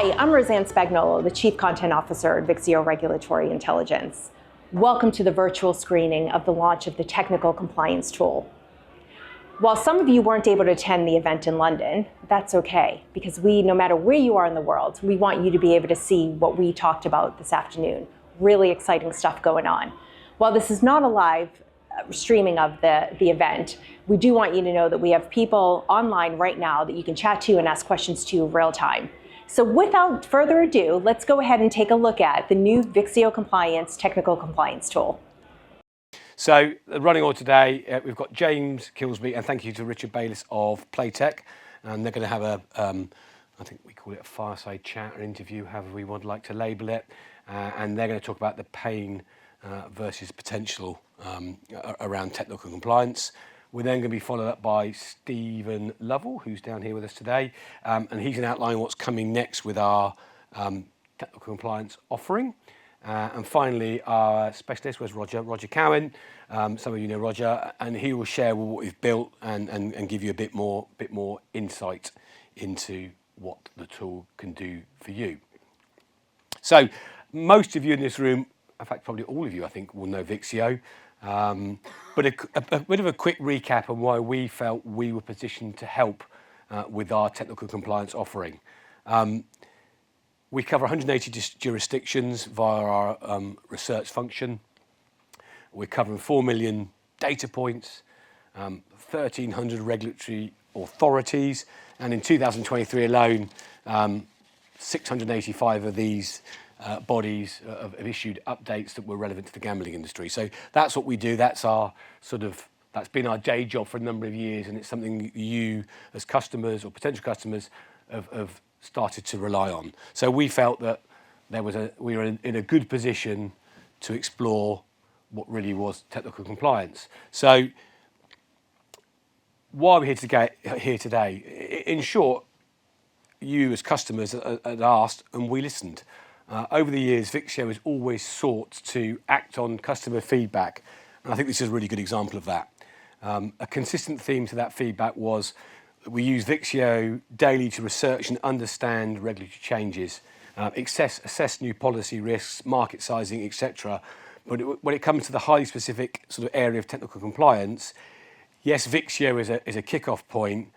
Hi, I'm Roseanne Spagnolo, the Chief Content Officer at Vixio Regulatory Intelligence. Welcome to the virtual screening of the launch of the Technical Compliance tool. While some of you weren't able to attend the event in London, that's okay, because no matter where you are in the world, we want you to be able to see what we talked about this afternoon. Really exciting stuff going on. While this is not a live streaming of the event, we do want you to know that we have people online right now that you can chat to and ask questions to real time. So without further ado, let's go ahead and take a look at the new Vixio Compliance Technical Compliance tool. So running on today, we've got James Kilsby, and thank you to Richard Bayliss of Playtech. And they're going to have I think we call it a fireside chat or interview, however we would like to label it. And they're going to talk about the pain versus potential around technical compliance. We're then going to be followed up by Stephen Lovell, who's down here with us today. And he's going to outline what's coming next with our technical compliance offering. And finally, our specialist was Roger Cowin. Some of you know Roger, and he will share what we've built and give you a bit more insight into what the tool can do for you. So most of you in this room, in fact probably all of you I think, will know Vixio. But a bit of a quick recap on why we felt we were positioned to help with our technical compliance offering. We cover 180 jurisdictions via our research function. We're covering 4 million data points, 1,300 regulatory authorities, and in 2023 alone, 685 of these bodies have issued updates that were relevant to the gambling industry. So that's what we do. That's been our day job for a number of years, and it's something that you, as customers or potential customers, have started to rely on. So we felt that we were in a good position to explore what really was technical compliance. So why are we here today? In short, you as customers had asked, and we listened. Over the years, Vixio has always sought to act on customer feedback, and I think this is a really good example of that. A consistent theme to that feedback was that we use Vixio daily to research and understand regulatory changes, assess new policy risks, market sizing, etc. But when it comes to the highly specific sort of area of technical compliance, yes, Vixio is a kick-off point,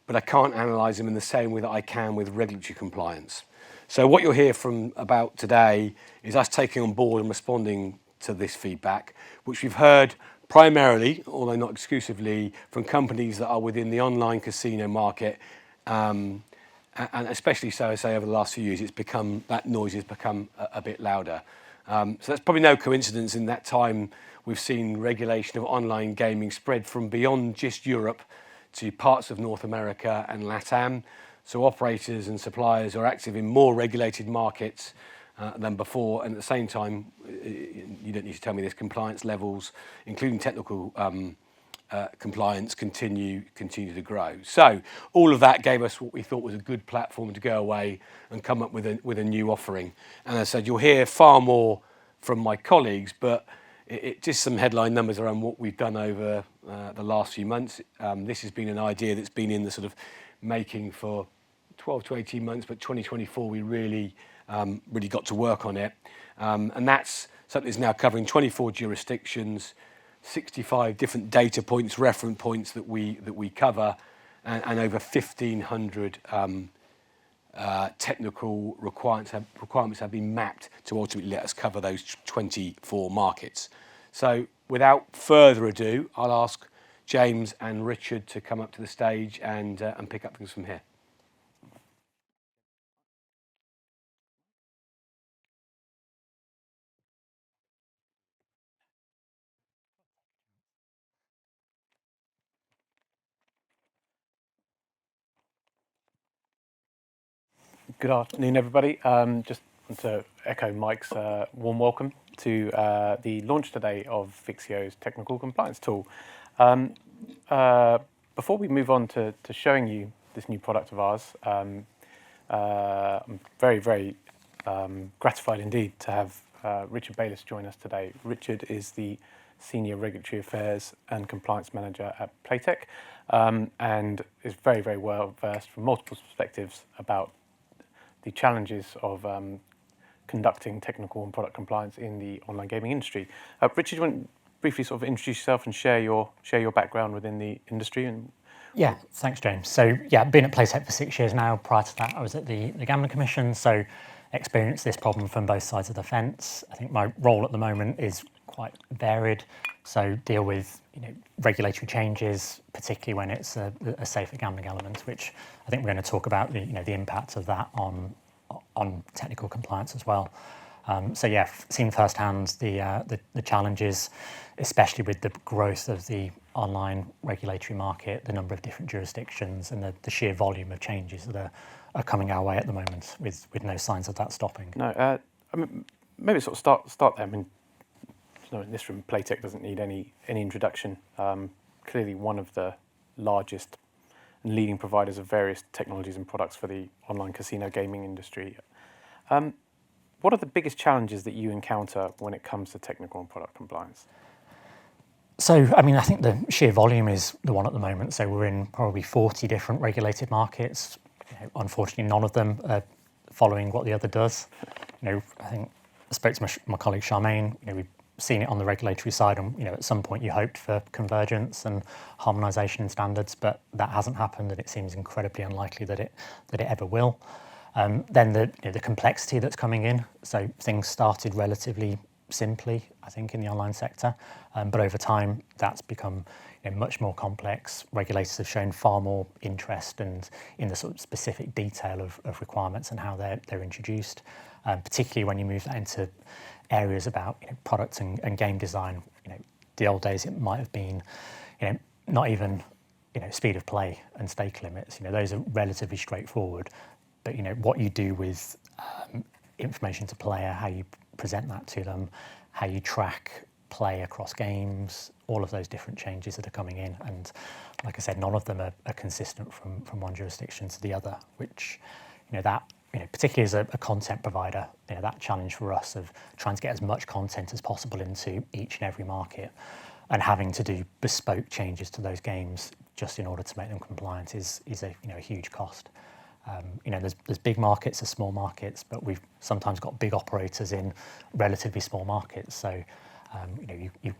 but I can't analyse them in the same way that I can with regulatory compliance. So what you'll hear about today is us taking on board and responding to this feedback, which we've heard primarily, although not exclusively, from companies that are within the online casino market, and especially so, say, over the last few years, that noise has become a bit louder. So that's probably no coincidence. In that time, we've seen regulation of online gaming spread from beyond just Europe to parts of North America and LATAM. So operators and suppliers are active in more regulated markets than before, and at the same time, you don't need to tell me this, compliance levels, including technical compliance, continue to grow. So all of that gave us what we thought was a good platform to go away and come up with a new offering. And as I said, you'll hear far more from my colleagues, but just some headline numbers around what we've done over the last few months. This has been an idea that's been in the sort of making for 12 to 18 months, but 2024 we really got to work on it. And that's something that's now covering 24 jurisdictions, 65 different data points, reference points that we cover, and over 1,500 technical requirements have been mapped to ultimately let us cover those 24 markets. So without further ado, I'll ask James and Richard to come up to the stage and pick up things from here. Good afternoon, everybody. Just want to echo Mike's warm welcome to the launch today of Vixio's technical compliance tool. Before we move on to showing you this new product of ours, I'm very, very gratified indeed to have Richard Bayliss join us today. Richard is the Senior Regulatory Affairs and Compliance Manager at Playtech, and is very, very well versed from multiple perspectives about the challenges of conducting technical and product compliance in the online gaming industry. Richard, do you want to briefly sort of introduce yourself and share your background within the industry? And yeah, thanks, James. So yeah, I've been at Playtech for 6 years now. Prior to that, I was at the Gambling Commission, so experienced this problem from both sides of the fence. I think my role at the moment is quite varied. So deal with regulatory changes, particularly when it's a safer gambling element, which I think we're going to talk about the impact of that on technical compliance as well. So yeah, seen firsthand the challenges, especially with the growth of the online regulatory market, the number of different jurisdictions, and the sheer volume of changes that are coming our way at the moment, with no signs of that stopping. No, I mean, maybe sort of start there. I mean, in this room, Playtech doesn't need any introduction. Clearly, one of the largest and leading providers of various technologies and products for the online casino gaming industry. What are the biggest challenges that you encounter when it comes to technical and product compliance? So, I mean, I think the sheer volume is the one at the moment. So we're in probably 40 different regulated markets. Unfortunately, none of them are following what the other does. I think I spoke to my colleague Charmaine. We've seen it on the regulatory side, and at some point you hoped for convergence and harmonisation in standards, but that hasn't happened, and it seems incredibly unlikely that it ever will. Then the complexity that's coming in. So things started relatively simply, I think, in the online sector, but over time that's become much more complex. Regulators have shown far more interest and in the sort of specific detail of requirements and how they're introduced, particularly when you move that into areas about product and game design. The old days it might have been not even speed of play and stake limits. Those are relatively straightforward, but what you do with information to player, how you present that to them, how you track play across games, all of those different changes that are coming in, and like I said, none of them are consistent from one jurisdiction to the other, which particularly as a content provider, that challenge for us of trying to get as much content as possible into each and every market and having to do bespoke changes to those games just in order to make them compliant is a huge cost. There's big markets, there's small markets, but we've sometimes got big operators in relatively small markets. So,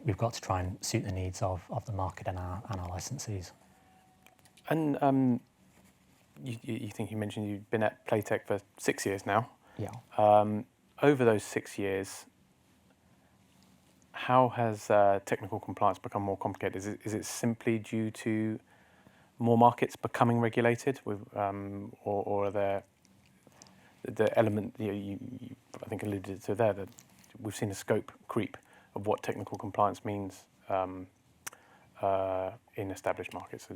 we've got to try and suit the needs of the market and our licensees. And you mentioned you've been at Playtech for 6 years now. Yeah. Over those 6 years, how has technical compliance become more complicated? Is it simply due to more markets becoming regulated, or are there the element you I think alluded to there, that we've seen a scope creep of what technical compliance means in established markets?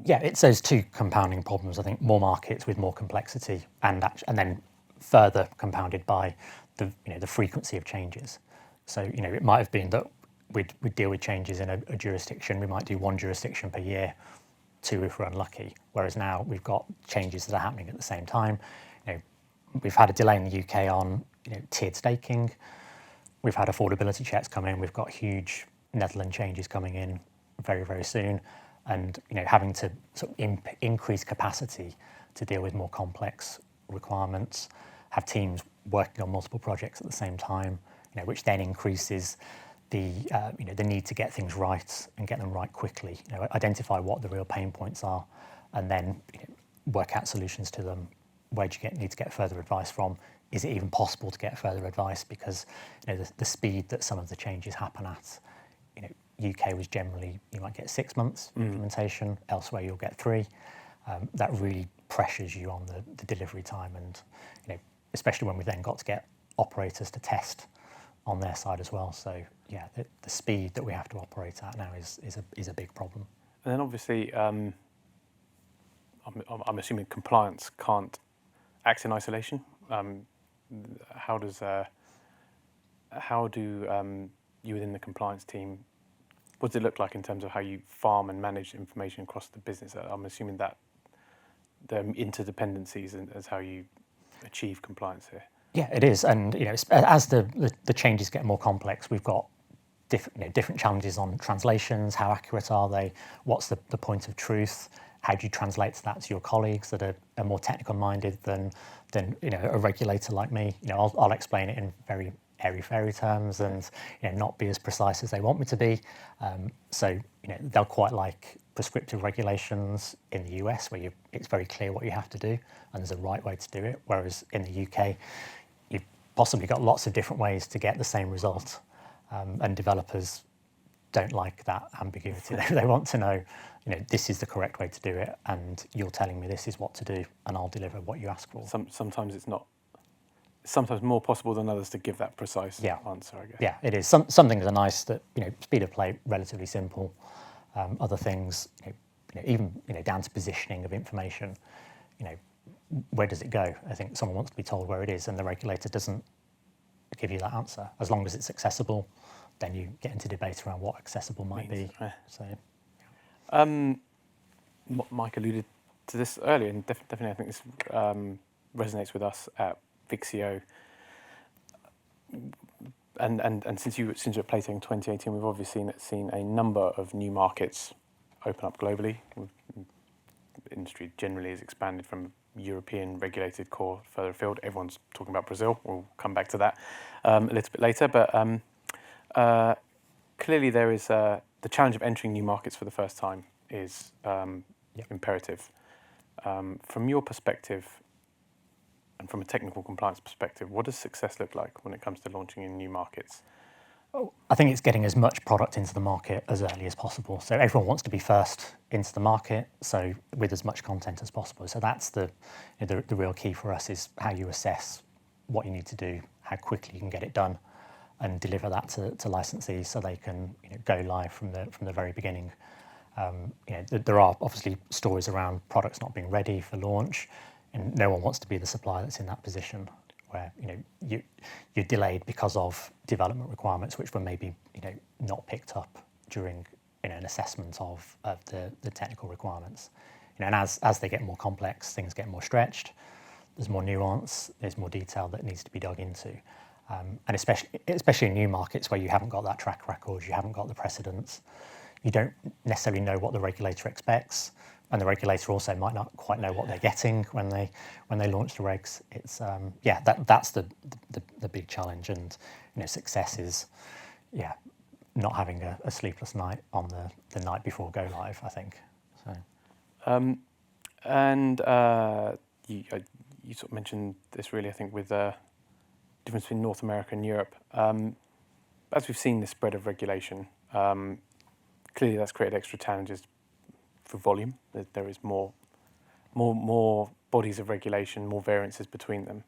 Yeah, it's those two compounding problems. I think more markets with more complexity, and then further compounded by the frequency of changes. So it might have been that we'd deal with changes in a jurisdiction. We might do one jurisdiction per year, 2 if we're unlucky. Whereas now we've got changes that are happening at the same time. We've had a delay in the UK on tiered staking. We've had affordability checks come in. We've got huge Netherlands changes coming in very, very soon, and having to sort of increase capacity to deal with more complex requirements, have teams working on multiple projects at the same time, which then increases the need to get things right and get them right quickly. Identify what the real pain points are, and then work out solutions to them. Where do you need to get further advice from? Is it even possible to get further advice? Because the speed that some of the changes happen at, UK was generally, you might get 6 months implementation. Elsewhere you'll get 3. That really pressures you on the delivery time, and especially when we've then got to get operators to test on their side as well. So yeah, the speed that we have to operate at now is a big problem. And then obviously, I'm assuming compliance can't act in isolation. How do you within the compliance team, what does it look like in terms of how you farm and manage information across the business? I'm assuming that the interdependencies as how you achieve compliance here. Yeah, it is, and as the changes get more complex, we've got different challenges on translations. How accurate are they? What's the point of truth? how do you translate that to your colleagues that are more technical minded than a regulator like me? I'll explain it in very airy-fairy terms and not be as precise as they want me to be. So they'll quite like prescriptive regulations in the US where it's very clear what you have to do and there's a right way to do it. Whereas in the UK, you've possibly got lots of different ways to get the same result, and developers don't like that ambiguity. They want to know, this is the correct way to do it, and you're telling me this is what to do, and I'll deliver what you ask for. Sometimes it's not. Sometimes more possible than others to give that precise answer, I guess. Yeah, it is. Some things are nice that speed of play, relatively simple. Other things, even down to positioning of information. Where does it go? I think someone wants to be told where it is, and the regulator doesn't give you that answer. As long as it's accessible, then you get into debate around what accessible might be. So, Mike alluded to this earlier, and definitely I think this resonates with us at Vixio. And since you're at Playtech in 2018, we've obviously seen a number of new markets open up globally. Industry generally has expanded from European regulated core further afield. Everyone's talking about Brazil. We'll come back to that a little bit later. But clearly there is the challenge of entering new markets for the first time is imperative. From your perspective, and from a technical compliance perspective, what does success look like when it comes to launching in new markets? I think it's getting as much product into the market as early as possible. So everyone wants to be first into the market, so with as much content as possible. So that's the real key for us, is how you assess what you need to do, how quickly you can get it done, and deliver that to licensees so they can go live from the very beginning. There are obviously stories around products not being ready for launch, and no one wants to be the supplier that's in that position where you're delayed because of development requirements which were maybe not picked up during an assessment of the technical requirements. And as they get more complex, things get more stretched. There's more nuance. There's more detail that needs to be dug into, and especially in new markets where you haven't got that track record, you haven't got the precedents, you don't necessarily know what the regulator expects. And the regulator also might not quite know what they're getting when they launch the regs. It's that's the big challenge, and success is not having a sleepless night on the night before go live, I think. So. You sort of mentioned this really, I think, with the difference between North America and Europe. As we've seen the spread of regulation, clearly that's created extra challenges for volume. There is more bodies of regulation, more variances between them.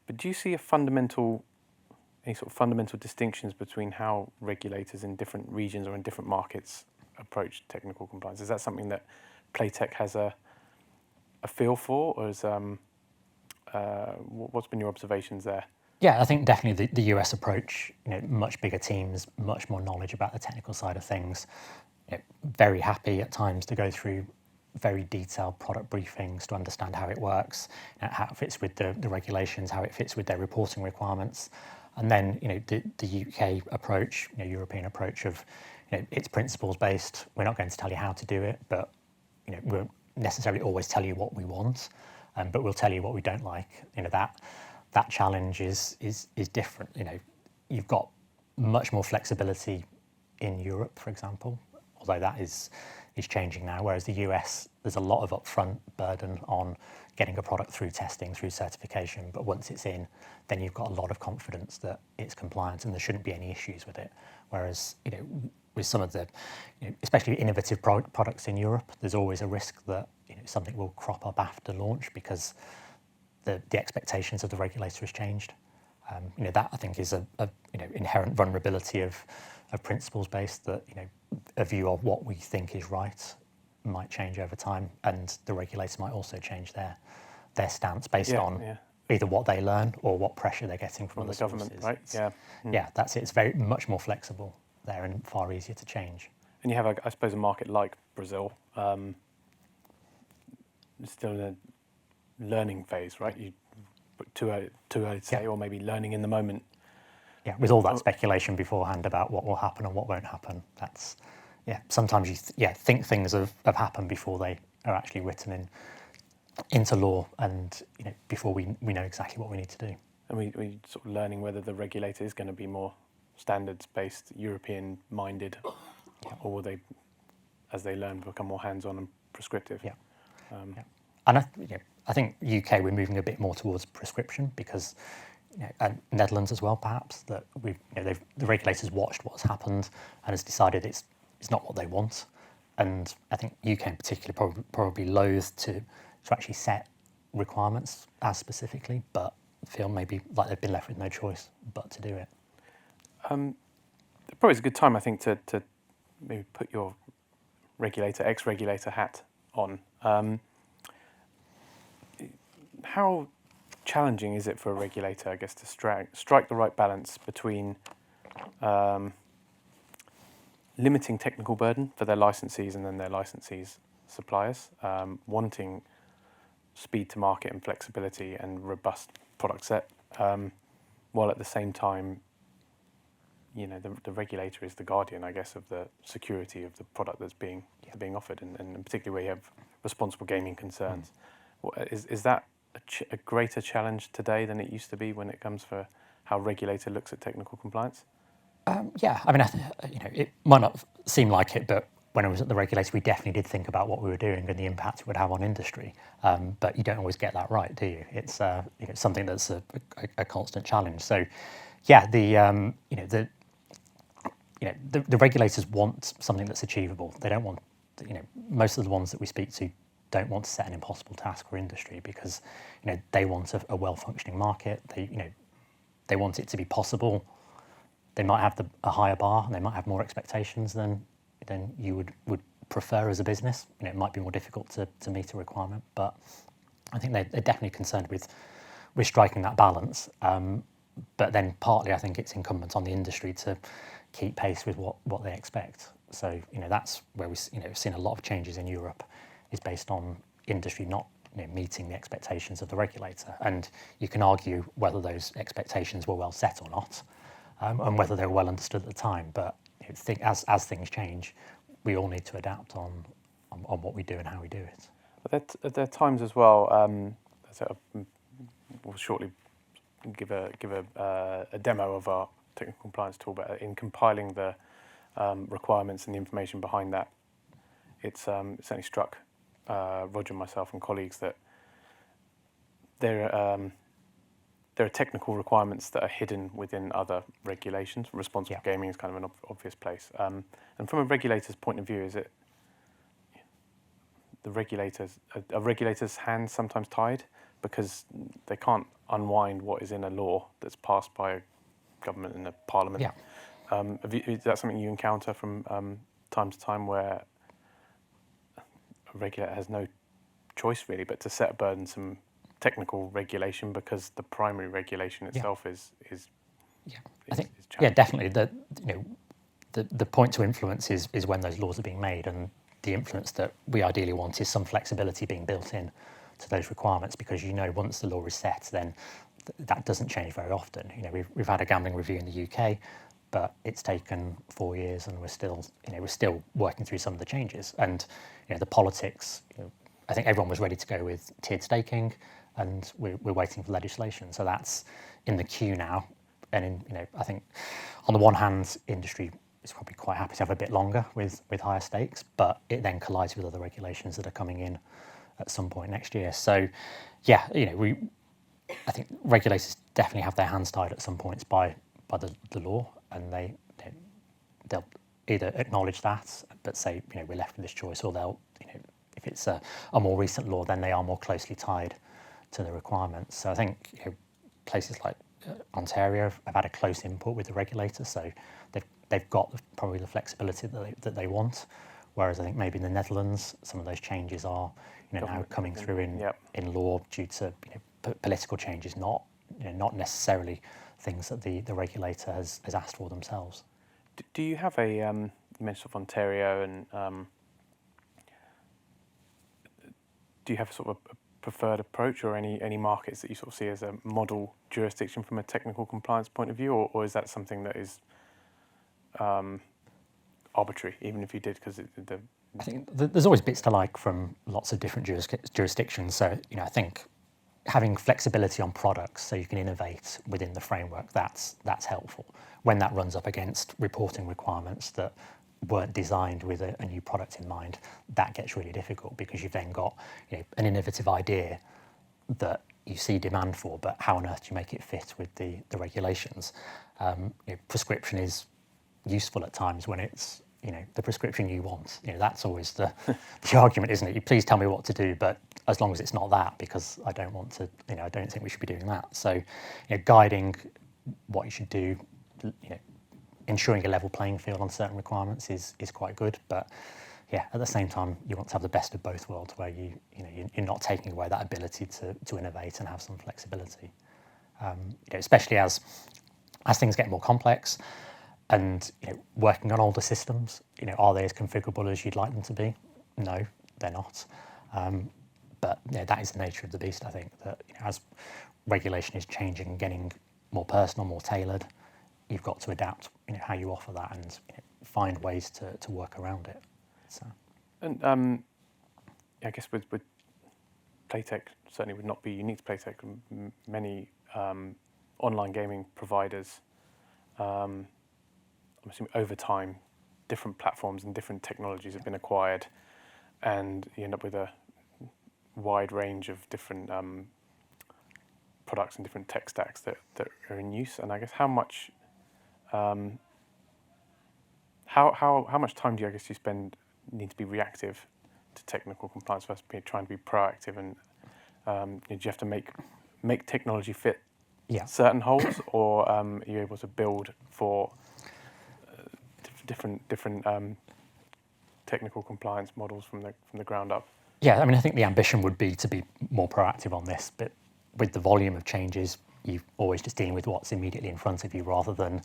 But do you see any sort of fundamental distinctions between how regulators in different regions or in different markets approach technical compliance? Is that something that Playtech has a feel for, or is what's been your observations there? Yeah, I think definitely the US approach, much bigger teams, much more knowledge about the technical side of things. Very happy at times to go through very detailed product briefings to understand how it works, how it fits with the regulations, how it fits with their reporting requirements. And then, the UK approach, European approach of, it's principles based. We're not going to tell you how to do it, but, we'll necessarily always tell you what we want, but we'll tell you what we don't like. That challenge is different. You've got much more flexibility in Europe, for example, although that is changing now, whereas the US, there's a lot of upfront burden on getting a product through testing, through certification, but once it's in, then you've got a lot of confidence that it's compliant and there shouldn't be any issues with it. Whereas, with some of the, especially innovative products in Europe, there's always a risk that something will crop up after launch because the expectations of the regulator has changed. That I think is a inherent vulnerability of principles based, that a view of what we think is right might change over time, and the regulator might also change their stance based on either what they learn or what pressure they're getting from the other government, sources. right? Yeah, that's it. It's very much more flexible there and far easier to change. And you have, I suppose, a market like Brazil, still in a learning phase, right? Too early to say, or maybe learning in the moment. Yeah, with all that speculation beforehand about what will happen and what won't happen. That's sometimes you think things have happened before they are actually written into law, and before we know exactly what we need to do. And we sort of learning whether the regulator is going to be more standards-based, European-minded, or will they, as they learn, become more hands-on and prescriptive? Yeah. And I think UK we're moving a bit more towards prescription because, and Netherlands as well perhaps, that the regulators watched what's happened and has decided it's not what they want, and I think UK in particular probably loath to actually set requirements as specifically, but feel maybe like they've been left with no choice but to do it. Probably is a good time, I think, to maybe put your ex-regulator hat on. How challenging is it for a regulator, I guess, to strike the right balance between limiting technical burden for their licensees and then their licensees' suppliers, wanting speed to market and flexibility and robust product set, while at the same time, the regulator is the guardian, I guess, of the security of the product that's being offered, and particularly where you have responsible gaming concerns. Is that a greater challenge today than it used to be when it comes for how a regulator looks at technical compliance? Yeah, I mean, it might not seem like it, but when I was at the regulator, we definitely did think about what we were doing and the impact it would have on industry. But you don't always get that right, do you? It's something that's a constant challenge. So, yeah, the regulators want something that's achievable. They don't want, most of the ones that we speak to don't want to set an impossible task for industry because, they want a well-functioning market. They want it to be possible. They might have a higher bar and they might have more expectations than you would prefer as a business. It might be more difficult to meet a requirement, but I think they're definitely concerned with striking that balance. But then partly I think it's incumbent on the industry to keep pace with what they expect. So that's where we've seen a lot of changes in Europe is based on industry not meeting the expectations of the regulator. And you can argue whether those expectations were well set or not, and whether they were well understood at the time. But I think as things change, we all need to adapt on what we do and how we do it. Are there times as well, we'll shortly give a demo of our technical compliance tool, but in compiling the requirements and the information behind that, it's certainly struck Roger and myself and colleagues that there are technical requirements that are hidden within other regulations. Responsible gaming is kind of an obvious place. And from a regulator's point of view, is it are regulators' hands sometimes tied because they can't unwind what is in a law that's passed by a government and a parliament? Yeah. Is that something you encounter from time to time where a regulator has no choice really but to set a burdensome technical regulation because the primary regulation itself is I think challenging? definitely the point to influence is when those laws are being made, and the influence that we ideally want is some flexibility being built in to those requirements, because once the law is set, then that doesn't change very often. We've had a gambling review in the UK, but it's taken 4 years and we're still working through some of the changes. And the politics, I think everyone was ready to go with tiered staking, and we're waiting for legislation. So that's in the queue now. And I think on the one hand, industry is probably quite happy to have a bit longer with higher stakes, but it then collides with other regulations that are coming in at some point next year. So yeah, I think regulators definitely have their hands tied at some points by the law, and they'll either acknowledge that but say we're left with this choice, or they'll if it's a more recent law, then they are more closely tied to the requirements. So I think places like Ontario have had a close input with the regulator, so they've got probably the flexibility that they want. Whereas I think maybe in the Netherlands, some of those changes are now coming through in law due to political changes, not necessarily things that the regulator has asked for themselves. Do you have you mentioned of Ontario, and do you have sort of a preferred approach, or any markets that you sort of see as a model jurisdiction from a technical compliance point of view, or is that something that is arbitrary, even if you did, because I think there's always bits to like from lots of different jurisdictions. So, I think having flexibility on products so you can innovate within the framework, that's helpful. When that runs up against reporting requirements that weren't designed with a new product in mind, that gets really difficult because you've then got an innovative idea that you see demand for, but how on earth do you make it fit with the regulations? Prescription is useful at times when it's the prescription you want. That's always the argument, isn't it? You please tell me what to do, but as long as it's not that, because I don't want to, I don't think we should be doing that. So, guiding what you should do, ensuring a level playing field on certain requirements is quite good. But yeah, at the same time, you want to have the best of both worlds, where you're not taking away that ability to innovate and have some flexibility. Especially as things get more complex. And working on older systems, are they as configurable as you'd like them to be? No, they're not. But that is the nature of the beast. I think that as regulation is changing and getting more personal, more tailored, you've got to adapt how you offer that and find ways to work around it. So. And I guess with Playtech, certainly would not be unique to Playtech. Many online gaming providers, I'm assuming over time, different platforms and different technologies have been acquired, and you end up with a wide range of different products and different tech stacks that are in use. And I guess how much time do you need to be reactive to technical compliance versus trying to be proactive, and do you have to make technology fit certain holes, or are you able to build for different technical compliance models from the ground up? Yeah, I think the ambition would be to be more proactive on this, but with the volume of changes, you're always just dealing with what's immediately in front of you rather than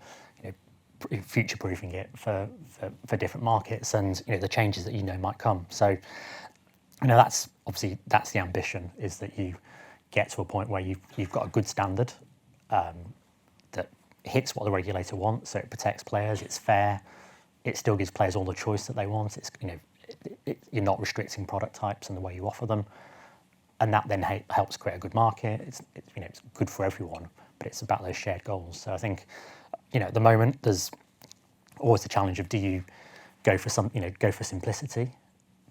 future-proofing it for different markets and the changes that might come. So that's the ambition, is that you get to a point where you've got a good standard that hits what the regulator wants, so it protects players, it's fair, it still gives players all the choice that they want. It's you're not restricting product types and the way you offer them, and that then helps create a good market. It's good for everyone, but it's about those shared goals. So I think at the moment there's always the challenge of, do you go for simplicity,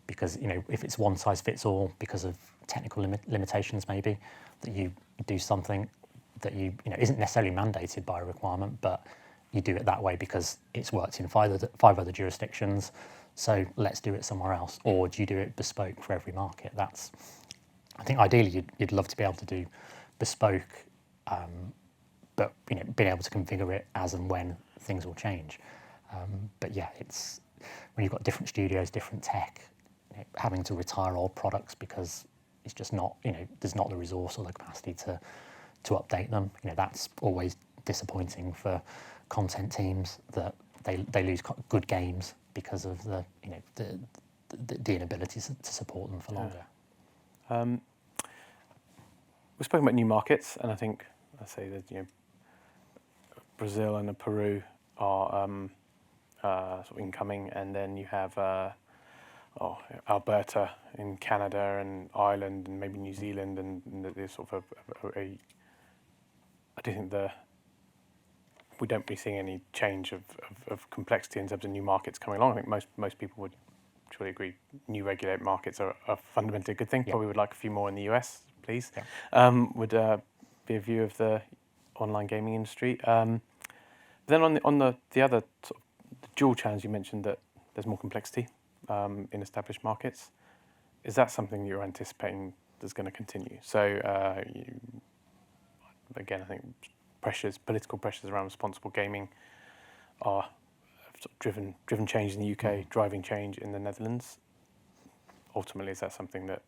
because if it's one size fits all because of technical limitations, maybe that you do something that isn't necessarily mandated by a requirement, but you do it that way because it's worked in five other jurisdictions, so let's do it somewhere else. Or do you do it bespoke for every market? I think ideally you'd love to be able to do bespoke, but being able to configure it as and when things will change. But yeah, it's when you've got different studios, different tech, having to retire old products because it's just not, there's not the resource or the capacity to update them. That's always disappointing for content teams, that they lose good games because of the inability to support them for longer. We've spoken about new markets, and I think I say that Brazil and Peru are sort of incoming, and then you have Alberta in Canada and Ireland and maybe New Zealand, and there's sort of I do think we don't be seeing any change of complexity in terms of new markets coming along. I think most people would surely agree new regulated markets are fundamentally a good thing. Yeah. Probably would like a few more in the US, please. Yeah. Would be a view of the online gaming industry. Then on the other sort of the dual challenge, you mentioned that there's more complexity in established markets. Is that something you're anticipating that's going to continue? So again, I think political pressures around responsible gaming are sort of driven change in the UK, driving change in the Netherlands. Ultimately, is that something that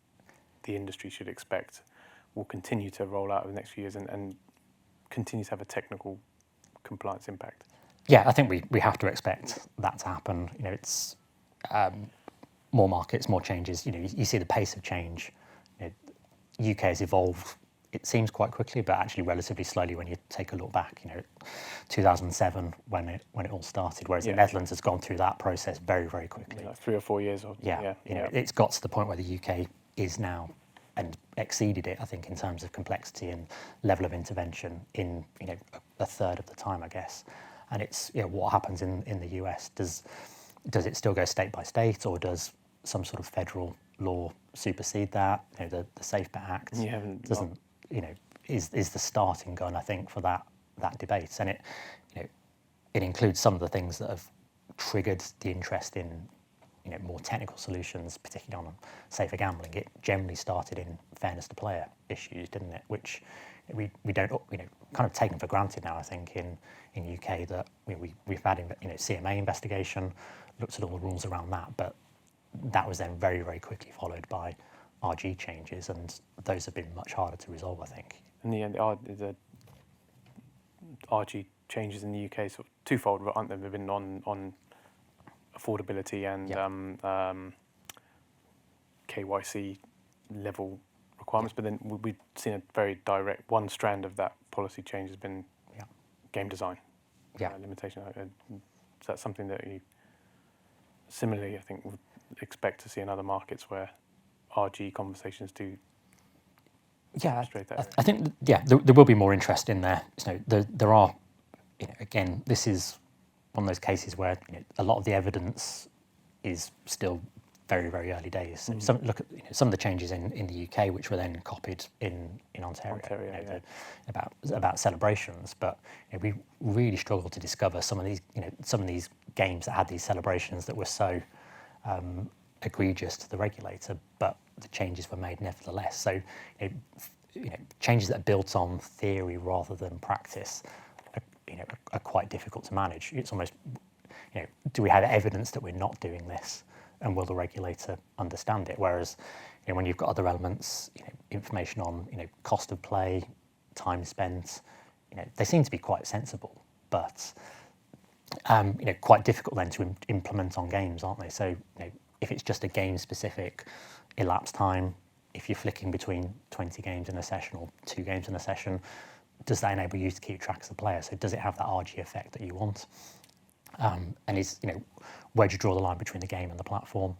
the industry should expect will continue to roll out over the next few years and continue to have a technical compliance impact? Yeah, I think we have to expect that to happen. It's more markets, more changes. You see the pace of change. UK has evolved it seems quite quickly, but actually relatively slowly when you take a look back. 2007 when it all started, whereas the Netherlands has gone through that process very, very quickly. Like 3 or 4 years. It's got to the point where the UK is now, and exceeded it, I think, in terms of complexity and level of intervention in a third of the time, I guess. And it's what happens in the US. Does it still go state by state, or does some sort of federal law supersede that? The Safe Bet Act doesn't. Is the starting gun, I think, for that debate, and it includes some of the things that have triggered the interest in more technical solutions, particularly on safer gambling. It generally started in fairness to player issues, didn't it? Which we don't kind of taken for granted now. I think in UK that we've had CMA investigation, looked at all the rules around that, but that was then very, very quickly followed by RG changes, and those have been much harder to resolve, I think. In the end, the RG changes in the UK sort of twofold, aren't they? They've been on affordability and KYC level requirements, but then we've seen a very direct, one strand of that policy change has been game design limitation. Is that something that you similarly, I think, would expect to see in other markets where RG conversations do demonstrate that? I think there will be more interest in there. There are, again, this is one of those cases where a lot of the evidence is still very, very early days. Look at some of the changes in the UK, which were then copied in Ontario, about celebrations. But we really struggled to discover some of these games that had these celebrations that were so egregious to the regulator, but the changes were made nevertheless. So changes that are built on theory rather than practice are quite difficult to manage. It's almost do we have evidence that we're not doing this, and will the regulator understand it? Whereas when you've got other elements, information on cost of play, time spent, they seem to be quite sensible, but quite difficult then to implement on games, aren't they? So if it's just a game specific elapsed time, if you're flicking between 20 games in a session or 2 games in a session, does that enable you to keep track of the player? So does it have that RG effect that you want? And is where do you draw the line between the game and the platform?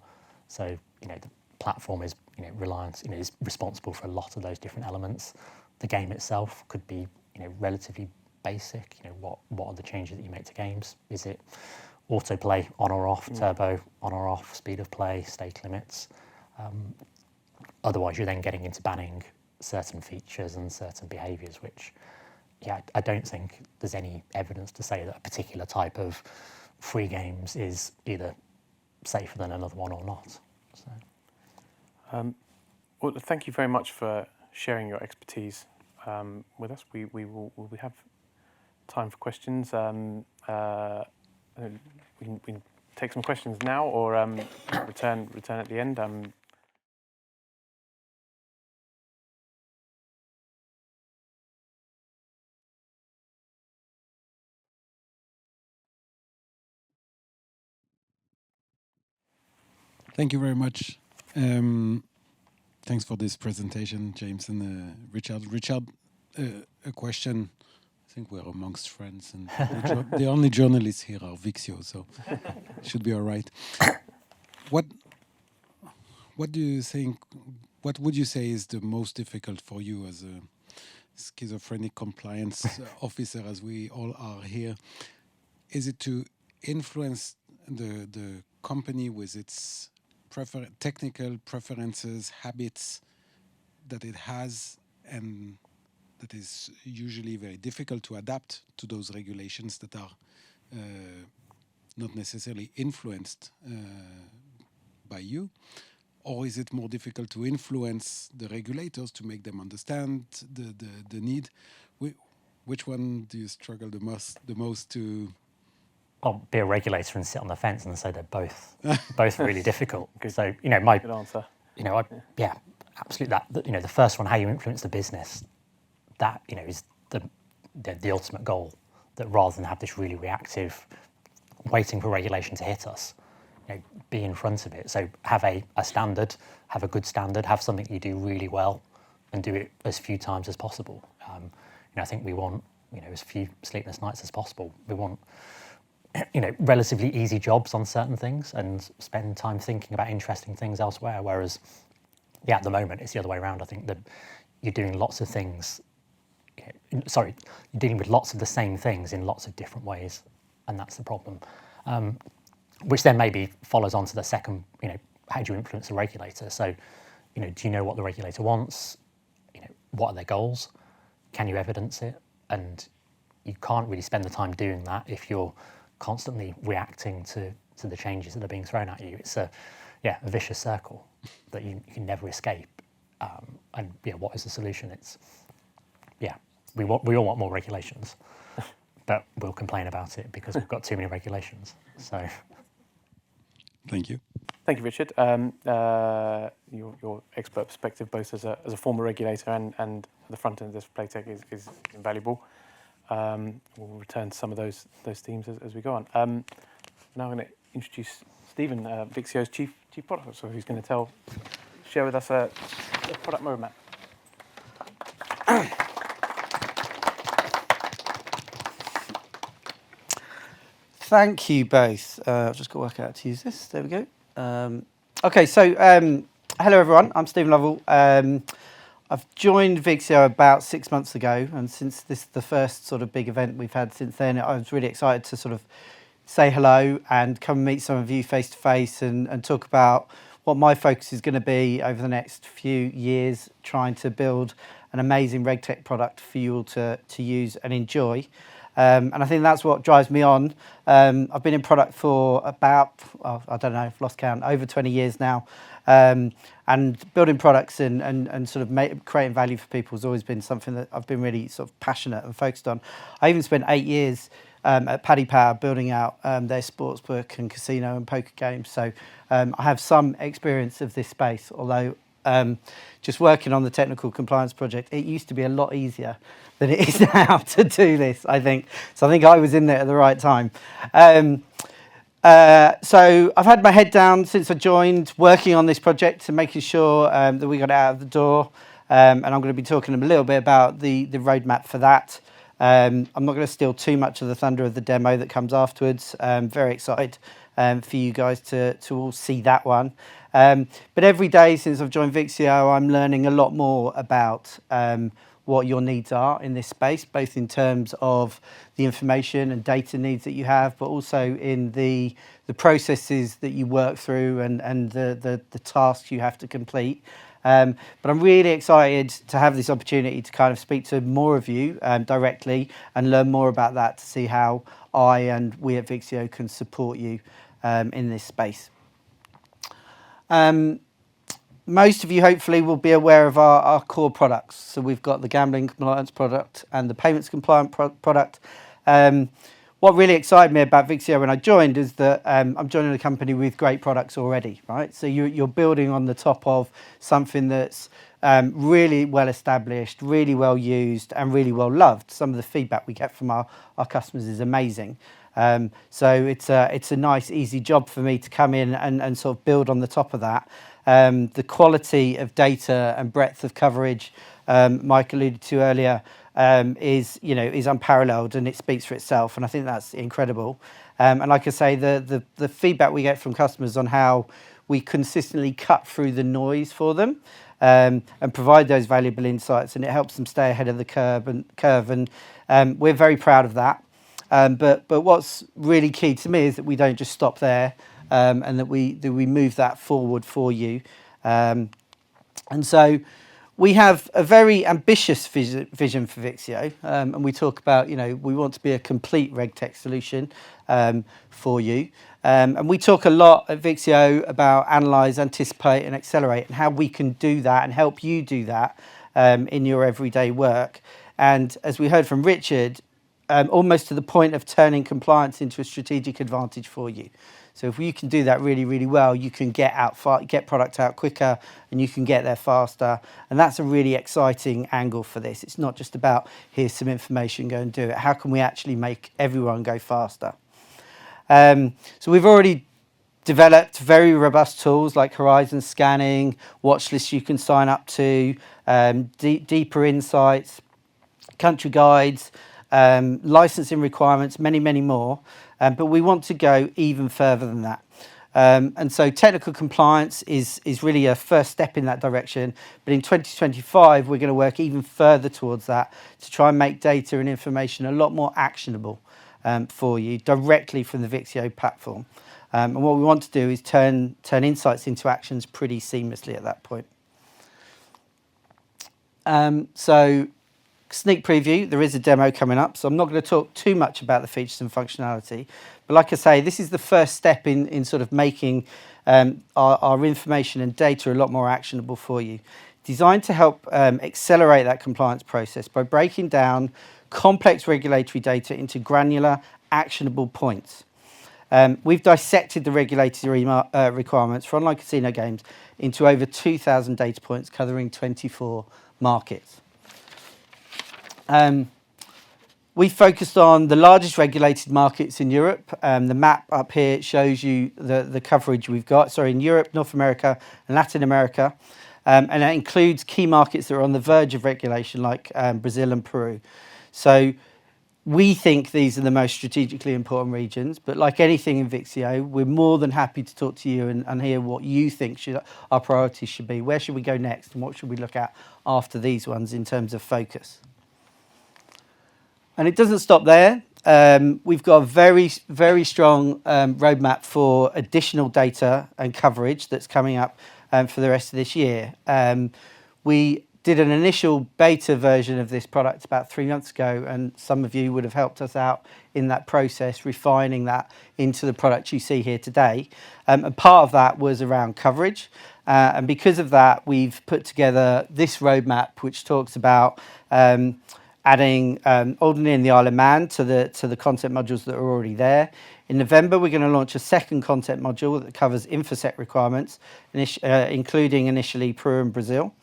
So the platform is reliant, is responsible for a lot of those different elements. The game itself could be relatively basic. What are the changes that you make to games? Is it autoplay on or off, turbo on or off, speed of play, stake limits? Otherwise, you're then getting into banning certain features and certain behaviours, which, I don't think there's any evidence to say that a particular type of free games is either safer than another one or not. So. Well, thank you very much for sharing your expertise with us. We have time for questions. We can take some questions now, or return at the end. Thank you very much. Thanks for this presentation, James and Richard. Richard, a question. I think we're amongst friends, and the only journalists here are Vixio, so should be all right. What do you think? What would you say is the most difficult for you as a schizophrenic compliance officer, as we all are here? Is it to influence the company with its technical preferences, habits that it has, and that is usually very difficult to adapt to those regulations that are not necessarily influenced by you? Or is it more difficult to influence the regulators to make them understand the need? Which one do you struggle the most to? I'll be a regulator and sit on the fence and say they're both really difficult. So Good answer. Absolutely. That the first one, how you influence the business, that is the ultimate goal. That rather than have this really reactive, waiting for regulation to hit us, be in front of it. So have a standard, have a good standard, have something you do really well, and do it as few times as possible. I think we want as few sleepless nights as possible. We want relatively easy jobs on certain things and spend time thinking about interesting things elsewhere. Whereas, at the moment it's the other way around. I think that you're doing lots of things. You're dealing with lots of the same things in lots of different ways, and that's the problem. Which then maybe follows on to the second. How do you influence the regulator? So, do you know what the regulator wants? What are their goals? Can you evidence it? And you can't really spend the time doing that if you're constantly reacting to the changes that are being thrown at you. It's a vicious circle that you can never escape. And what is the solution? It's we all want more regulations, but we'll complain about it because we've got too many regulations. So, Thank you. Thank you, Richard. Your expert perspective, both as a former regulator and the front end of this Playtech, is invaluable. We'll return to some of those themes as we go on. Now I'm going to introduce Stephen, Vixio's chief product officer, who's going to share with us a product roadmap. Thank you both. I've just got to work out how to use this. There we go. Okay, so hello everyone. I'm Stephen Lovell. I've joined Vixio about 6 months ago, and since this is the first sort of big event we've had since then, I was really excited to sort of say hello and come and meet some of you face to face and talk about what my focus is going to be over the next few years, trying to build an amazing RegTech product for you all to use and enjoy. And I think that's what drives me on. I've been in product for about, I don't know, I've lost count, over 20 years now. And building products and sort of creating value for people has always been something that I've been really sort of passionate and focused on. I even spent 8 years at Paddy Power building out their sportsbook and casino and poker games. So I have some experience of this space, although just working on the technical compliance project, it used to be a lot easier than it is now to do this, I think. So I think I was in there at the right time. So I've had my head down since I joined, working on this project and making sure that we got it out of the door. And I'm going to be talking a little bit about the roadmap for that. I'm not going to steal too much of the thunder of the demo that comes afterwards. I'm very excited for you guys to all see that one. But every day since I've joined Vixio, I'm learning a lot more about what your needs are in this space, both in terms of the information and data needs that you have, but also in the processes that you work through and the tasks you have to complete. But I'm really excited to have this opportunity to kind of speak to more of you directly and learn more about that, to see how I and we at Vixio can support you in this space. Most of you hopefully will be aware of our core products. So we've got the gambling compliance product and the payments compliant product. What really excited me about Vixio when I joined is that I'm joining a company with great products already, right? So you're building on the top of something that's really well established, really well used, and really well loved. Some of the feedback we get from our customers is amazing. So it's a nice, easy job for me to come in and sort of build on the top of that. The quality of data and breadth of coverage Mike alluded to earlier is unparalleled, and it speaks for itself, and I think that's incredible. And like I say, the feedback we get from customers on how we consistently cut through the noise for them and provide those valuable insights, and it helps them stay ahead of the curve, and we're very proud of that. But what's really key to me is that we don't just stop there, and that we move that forward for you. And so we have a very ambitious vision for Vixio, and we talk about, we want to be a complete RegTech solution for you. And we talk a lot at Vixio about analyse, anticipate and accelerate, and how we can do that and help you do that in your everyday work. And as we heard from Richard, almost to the point of turning compliance into a strategic advantage for you. So if you can do that really, really well, you can get product out quicker, and you can get there faster. And that's a really exciting angle for this. It's not just about, here's some information, go and do it. How can we actually make everyone go faster? So we've already developed very robust tools like horizon scanning, watch lists you can sign up to, deeper insights, country guides, licensing requirements, many, many more. But we want to go even further than that. And so technical compliance is really a first step in that direction. But in 2025, we're going to work even further towards that to try and make data and information a lot more actionable for you directly from the Vixio platform. And what we want to do is turn insights into actions pretty seamlessly at that point. So sneak preview, there is a demo coming up, so I'm not going to talk too much about the features and functionality. But like I say, this is the first step in sort of making our information and data a lot more actionable for you. Designed to help accelerate that compliance process by breaking down complex regulatory data into granular, actionable points. We've dissected the regulatory requirements for online casino games into over 2,000 data points covering 24 markets. We focused on the largest regulated markets in Europe. The map up here shows you the coverage we've got. So in Europe, North America, and Latin America. And that includes key markets that are on the verge of regulation, like Brazil and Peru. So we think these are the most strategically important regions. But like anything in Vixio, we're more than happy to talk to you and hear what you think our priorities should be. Where should we go next? And what should we look at after these ones in terms of focus? And it doesn't stop there. We've got a very, very strong roadmap for additional data and coverage that's coming up for the rest of this year. We did an initial beta version of this product about 3 months ago, and some of you would have helped us out in that process, refining that into the product you see here today. And part of that was around coverage. And because of that, we've put together this roadmap, which talks about adding Alderney and the Isle of Man to the content modules that are already there. In November, we're going to launch a second content module that covers InfoSec requirements, including initially Peru and Brazil.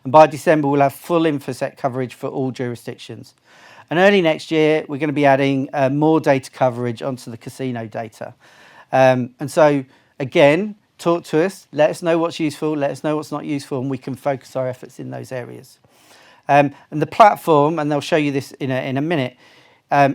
And by December, we'll have full InfoSec coverage for all jurisdictions. And early next year, we're going to be adding more data coverage onto the casino data. And so, again, talk to us, let us know what's useful, let us know what's not useful, and we can focus our efforts in those areas. And the platform, and they'll show you this in a minute,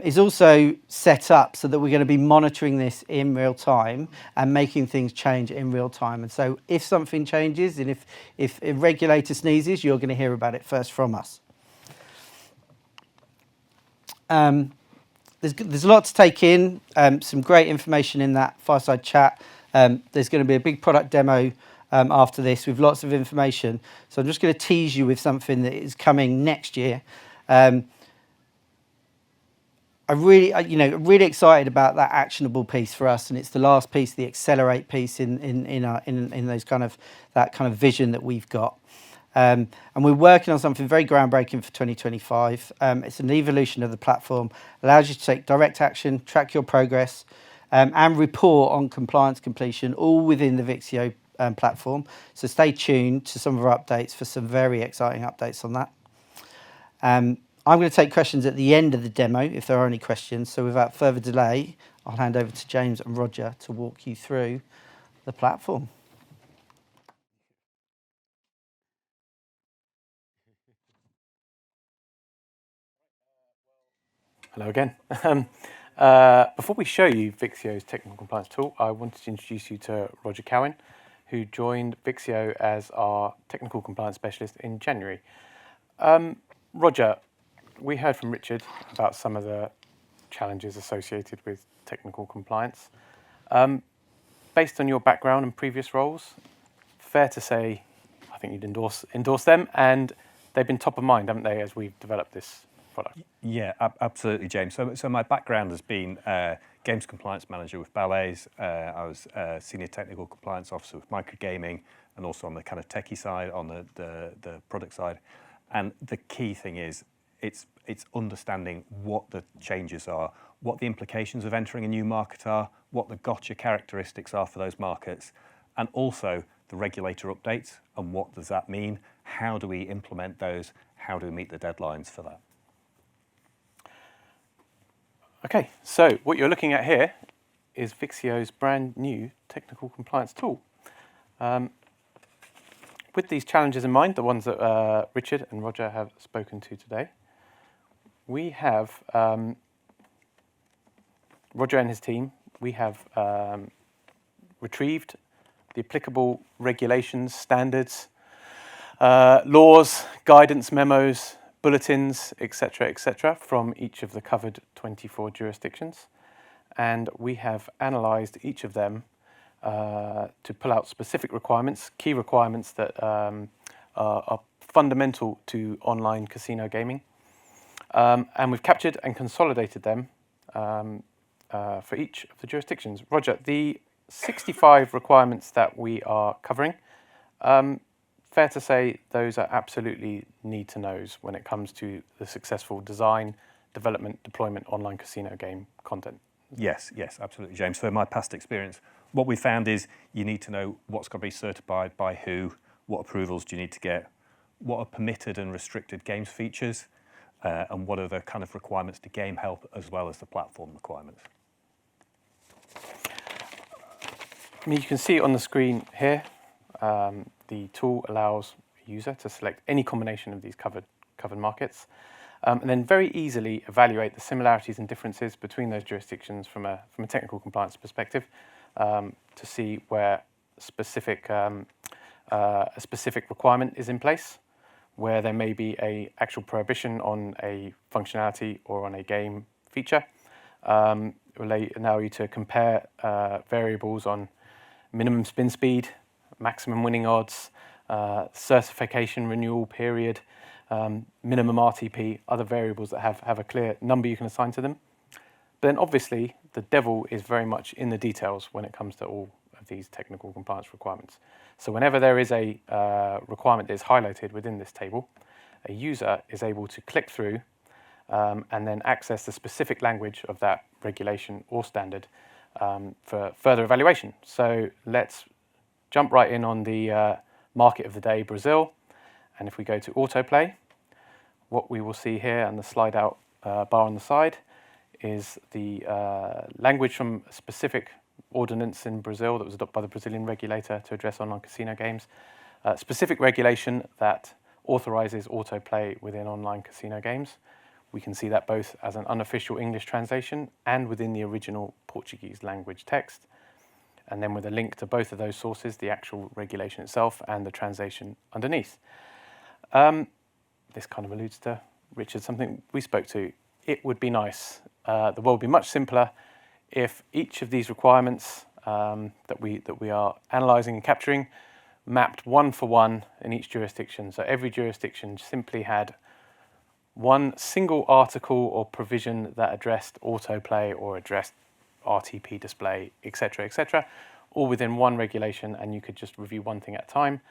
is also set up so that we're going to be monitoring this in real time and making things change in real time. And so if something changes and if a regulator sneezes, you're going to hear about it first from us. There's a lot to take in, some great information in that Fireside chat. There's going to be a big product demo after this with lots of information. So I'm just going to tease you with something that is coming next year. I'm really excited about that actionable piece for us, and it's the last piece, the accelerate piece in those that kind of vision that we've got. And we're working on something very groundbreaking for 2025. It's an evolution of the platform, allows you to take direct action, track your progress, and report on compliance completion, all within the Vixio platform. So stay tuned to some of our updates for some very exciting updates on that. I'm going to take questions at the end of the demo if there are any questions. So without further delay, I'll hand over to James and Roger to walk you through the platform. Hello again. Before we show you Vixio's technical compliance tool, I wanted to introduce you to Roger Cowin, who joined Vixio as our technical compliance specialist in January. Roger, we heard from Richard about some of the challenges associated with technical compliance. Based on your background and previous roles, fair to say, I think you'd endorse them, and they've been top of mind, haven't they, as we've developed this product? Yeah, absolutely, James. So my background has been games compliance manager with Bayliss. I was senior technical compliance officer with microgaming, and also on the kind of techie side, on the product side. And the key thing is, it's understanding what the changes are, what the implications of entering a new market are, what the gotcha characteristics are for those markets, and also the regulator updates and what does that mean? How do we implement those? How do we meet the deadlines for that? Okay, so what you're looking at here is Vixio's brand new technical compliance tool. With these challenges in mind, the ones that Richard and Roger have spoken to today, we have, Roger and his team, we have retrieved the applicable regulations, standards, laws, guidance memos, bulletins, etc., from each of the covered 24 jurisdictions. And we have analysed each of them to pull out specific requirements, key requirements that are fundamental to online casino gaming. And we've captured and consolidated them for each of the jurisdictions. Roger, the 65 requirements that we are covering, fair to say those are absolutely need-to-knows when it comes to the successful design, development, deployment, online casino game content. Yes, absolutely, James. So in my past experience, what we found is you need to know what's got to be certified by who, what approvals do you need to get, what are permitted and restricted games features, and what are the kind of requirements to game help as well as the platform requirements. I mean, you can see on the screen here, the tool allows a user to select any combination of these covered markets, and then very easily evaluate the similarities and differences between those jurisdictions from a technical compliance perspective, to see where a specific requirement is in place, where there may be an actual prohibition on a functionality or on a game feature. It will allow you to compare variables on minimum spin speed, maximum winning odds, certification renewal period, minimum RTP, other variables that have a clear number you can assign to them. But then obviously the devil is very much in the details when it comes to all of these technical compliance requirements. So whenever there is a requirement that is highlighted within this table, a user is able to click through and then access the specific language of that regulation or standard for further evaluation. So let's jump right in on the market of the day, Brazil. And if we go to autoplay, what we will see here and the slide out bar on the side is the language from a specific ordinance in Brazil that was adopted by the Brazilian regulator to address online casino games. Specific regulation that authorises autoplay within online casino games. We can see that both as an unofficial English translation and within the original Portuguese language text. And then with a link to both of those sources, the actual regulation itself and the translation underneath. This kind of alludes to, Richard, something we spoke to. It would be nice, the world would be much simpler if each of these requirements that we are analysing and capturing mapped one for one in each jurisdiction. So every jurisdiction simply had one single article or provision that addressed autoplay or addressed RTP display, etc., all within one regulation, and you could just review one thing at a time.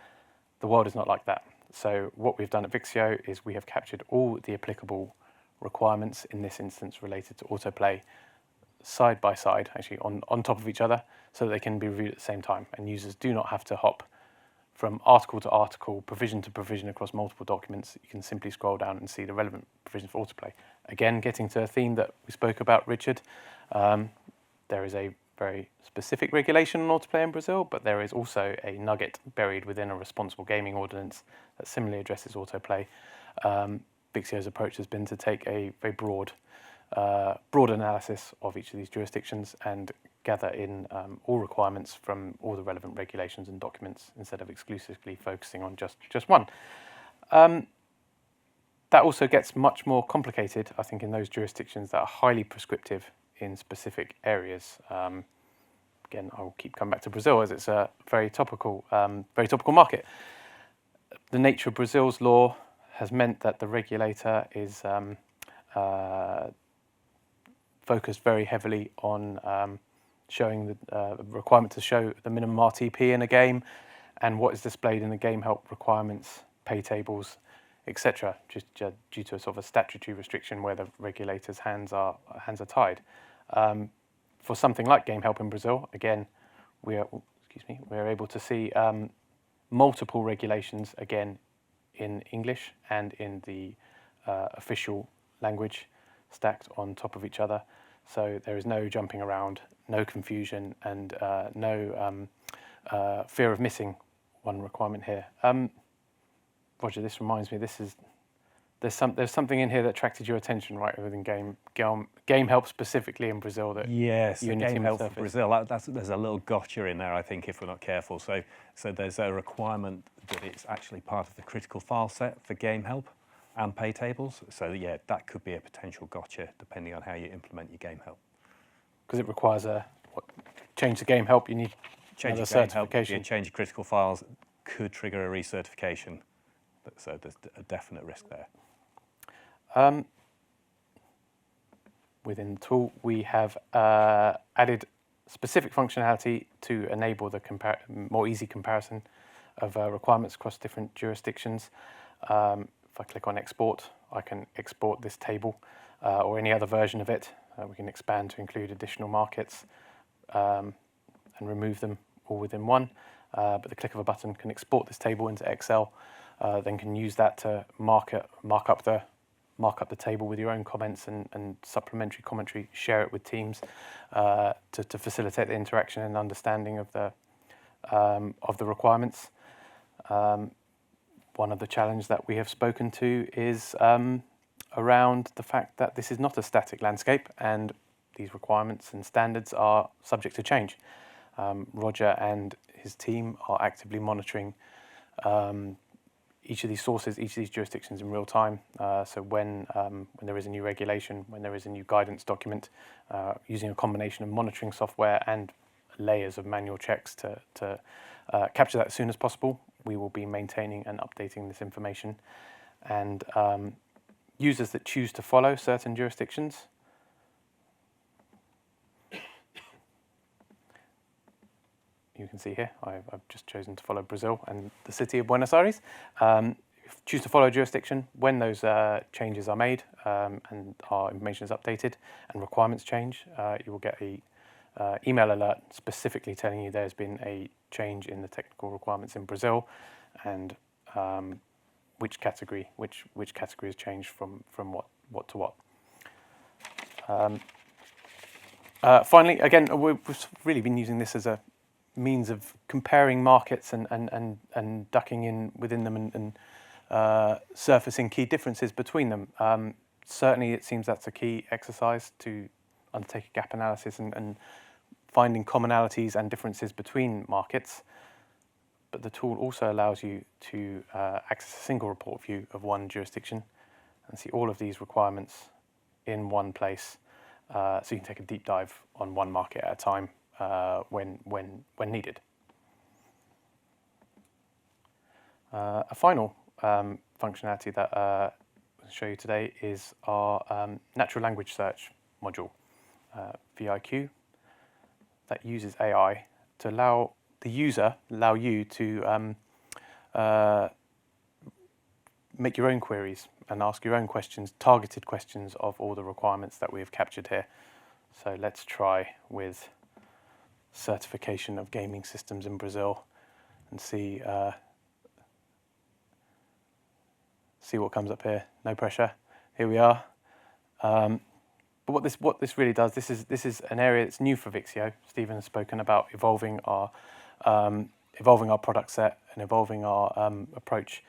The world is not like that. So what we've done at Vixio is we have captured all the applicable requirements, in this instance related to autoplay, side by side, actually on top of each other, so that they can be reviewed at the same time, and users do not have to hop from article to article, provision to provision across multiple documents. You can simply scroll down and see the relevant provision for autoplay. Again, getting to a theme that we spoke about, Richard, there is a very specific regulation on autoplay in Brazil, but there is also a nugget buried within a responsible gaming ordinance that similarly addresses autoplay. Vixio's approach has been to take a very broad analysis of each of these jurisdictions and gather in all requirements from all the relevant regulations and documents instead of exclusively focusing on just one. That also gets much more complicated, I think, in those jurisdictions that are highly prescriptive in specific areas. Again, I'll keep coming back to Brazil as it's a very topical market. The nature of Brazil's law has meant that the regulator is focused very heavily on showing the requirement to show the minimum RTP in a game and what is displayed in the game help requirements, pay tables, etc., just due to a sort of a statutory restriction where the regulator's hands are tied. For something like game help in Brazil, again, we are able to see multiple regulations again in English and in the official language stacked on top of each other. So there is no jumping around. no confusion, and no fear of missing one requirement here. Roger, this reminds me. There's something in here that attracted your attention, right? Within game help specifically in Brazil that Yes, you the and your game team help for surfaced. Brazil. There's a little gotcha in there, I think, if we're not careful. So there's a requirement that it's actually part of the critical file set for game help and pay tables. So yeah, that could be a potential gotcha depending on how you implement your game help. Because it requires change the game help. You need Change another your game help, certification. change your critical files could trigger a recertification. So there's a definite risk there. Within the tool, we have added specific functionality to enable the more easy comparison of requirements across different jurisdictions. If I click on export, I can export this table or any other version of it. We can expand to include additional markets and remove them all within one. But the click of a button can export this table into Excel, then can use that to mark up the table with your own comments and supplementary commentary, share it with teams to facilitate the interaction and understanding of the requirements. One of the challenges that we have spoken to is around the fact that this is not a static landscape and these requirements and standards are subject to change. Roger and his team are actively monitoring each of these sources, each of these jurisdictions in real time. So when there is a new regulation, when there is a new guidance document, using a combination of monitoring software and layers of manual checks to capture that as soon as possible, we will be maintaining and updating this information. And users that choose to follow certain jurisdictions you can see here, I've just chosen to follow Brazil and the city of Buenos Aires. If you choose to follow a jurisdiction, when those changes are made and our information is updated and requirements change, you will get a email alert specifically telling you there's been a change in the technical requirements in Brazil and which category has changed from what to what. Finally, again, we've really been using this as a means of comparing markets and ducking in within them and surfacing key differences between them. Certainly, it seems that's a key exercise to undertake a gap analysis and finding commonalities and differences between markets. But the tool also allows you to access a single report view of one jurisdiction and see all of these requirements in one place, so you can take a deep dive on one market at a time when needed. A final functionality that I'll show you today is our natural language search module, VIQ, that uses AI to allow you to make your own queries and ask your own questions, targeted questions of all the requirements that we have captured here. So let's try with certification of gaming systems in Brazil and see what comes up here. No pressure. Here we are. But what this really does, this is an area that's new for Vixio. Stephen has spoken about evolving our product set and evolving our approach,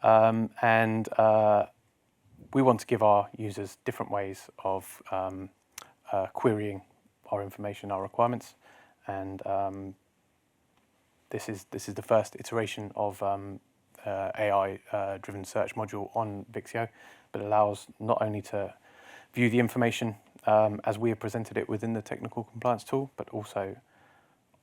and we want to give our users different ways of querying our information, our requirements, and this is the first iteration of AI-driven search module on Vixio, but allows not only to view the information as we have presented it within the technical compliance tool, but also